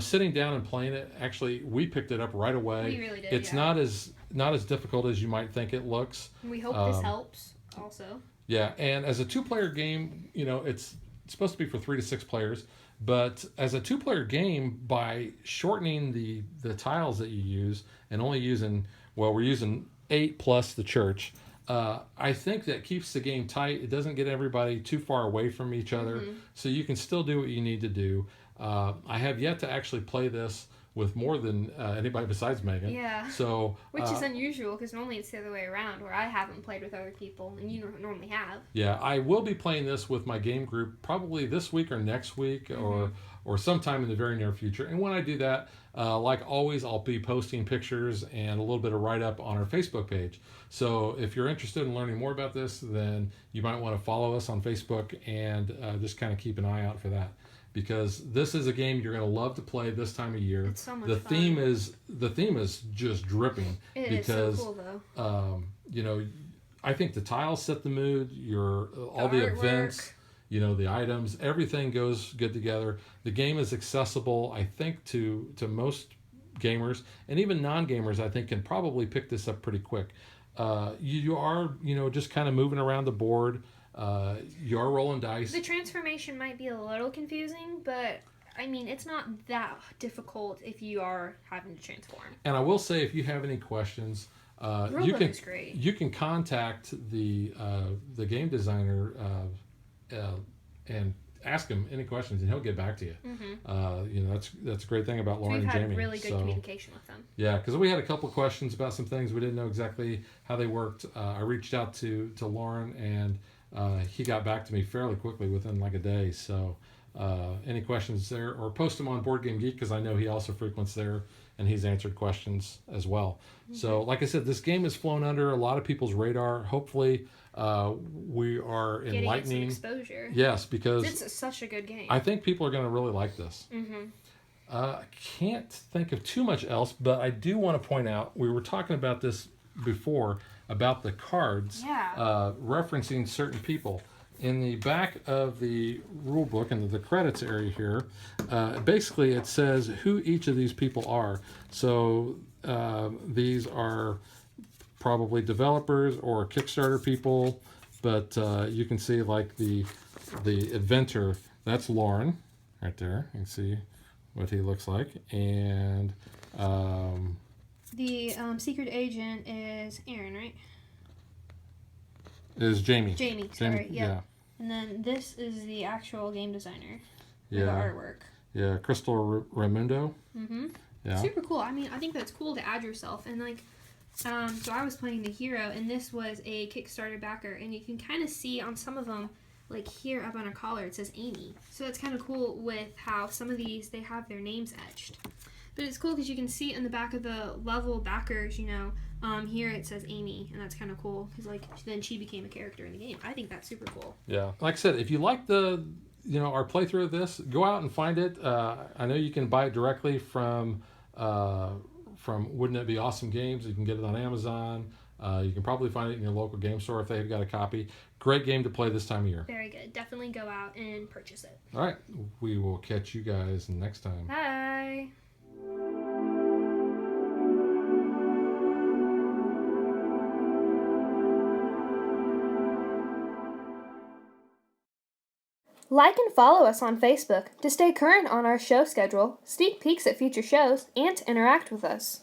sitting down and playing it. Actually, we picked it up right away. We really did, It's yeah. not as difficult as you might think it looks. We hope this helps also. Yeah, and as a 2-player game, it's supposed to be for 3 to 6 players. But as a 2-player game, by shortening the tiles that you use and only using, we're using 8 plus the church. I think that keeps the game tight. It doesn't get everybody too far away from each other, so you can still do what you need to do. I have yet to actually play this with more than anybody besides Megan. Yeah. So Which is unusual because normally it's the other way around, where I haven't played with other people and you normally have. Yeah, I will be playing this with my game group probably this week or next week or sometime in the very near future. And when I do that, like always, I'll be posting pictures and a little bit of write-up on our Facebook page. So if you're interested in learning more about this, then you might want to follow us on Facebook and just kind of keep an eye out for that. Because this is a game you're going to love to play this time of year. It's so much the fun. theme is just dripping. It because, is so cool, though. I think the tiles set the mood. All the artwork. events, the items, everything goes good together. The game is accessible, I think, to most gamers, and even non-gamers, I think, can probably pick this up pretty quick. You are, just kind of moving around the board. You are rolling dice. The transformation might be a little confusing, but I mean, it's not that difficult if you are having to transform. And I will say, if you have any questions, Rulebook is great. you can contact the game designer and ask him any questions, and he'll get back to you. That's a great thing about Lauren We've and had Jamie. really good communication with them. Yeah, because we had a couple questions about some things we didn't know exactly how they worked. I reached out to Lauren, and he got back to me fairly quickly within like a day. So any questions there, or post them on Board Game Geek, because I know he also frequents there, and he's answered questions as well. So like I said, this game has flown under a lot of people's radar. Hopefully we are Getting enlightening. it some exposure. Yes, because It's such a good game. I think people are going to really like this. I can't think of too much else, but I do want to point out, we were talking about this before, about the cards, referencing certain people. In the back of the rule book, in the credits area here, basically it says who each of these people are. So these are probably developers or Kickstarter people, but you can see like the inventor, that's Lauren right there. You can see what he looks like. And the secret agent is Aaron, right? is Jamie. Jamie, sorry. Yeah. And then this is the actual game designer. Yeah. The artwork. Yeah, Crystal Raimundo. Yeah. Super cool. I mean, I think that's cool to add yourself. And like, so I was playing the hero, and this was a Kickstarter backer, and you can kind of see on some of them, like here up on her collar, it says Amy. So it's kind of cool with how some of these, they have their names etched. But it's cool because you can see in the back of the level backers, here it says Amy, and that's kind of cool because like then she became a character in the game. I think that's super cool. Yeah. Like I said, if you like our playthrough of this, go out and find it. I know you can buy it directly from Wouldn't It Be Awesome Games. You can get it on Amazon. You can probably find it in your local game store if they've got a copy. Great game to play this time of year. Very good. Definitely go out and purchase it. All right. We will catch you guys next time. Bye. Like and follow us on Facebook to stay current on our show schedule, sneak peeks at future shows, and to interact with us.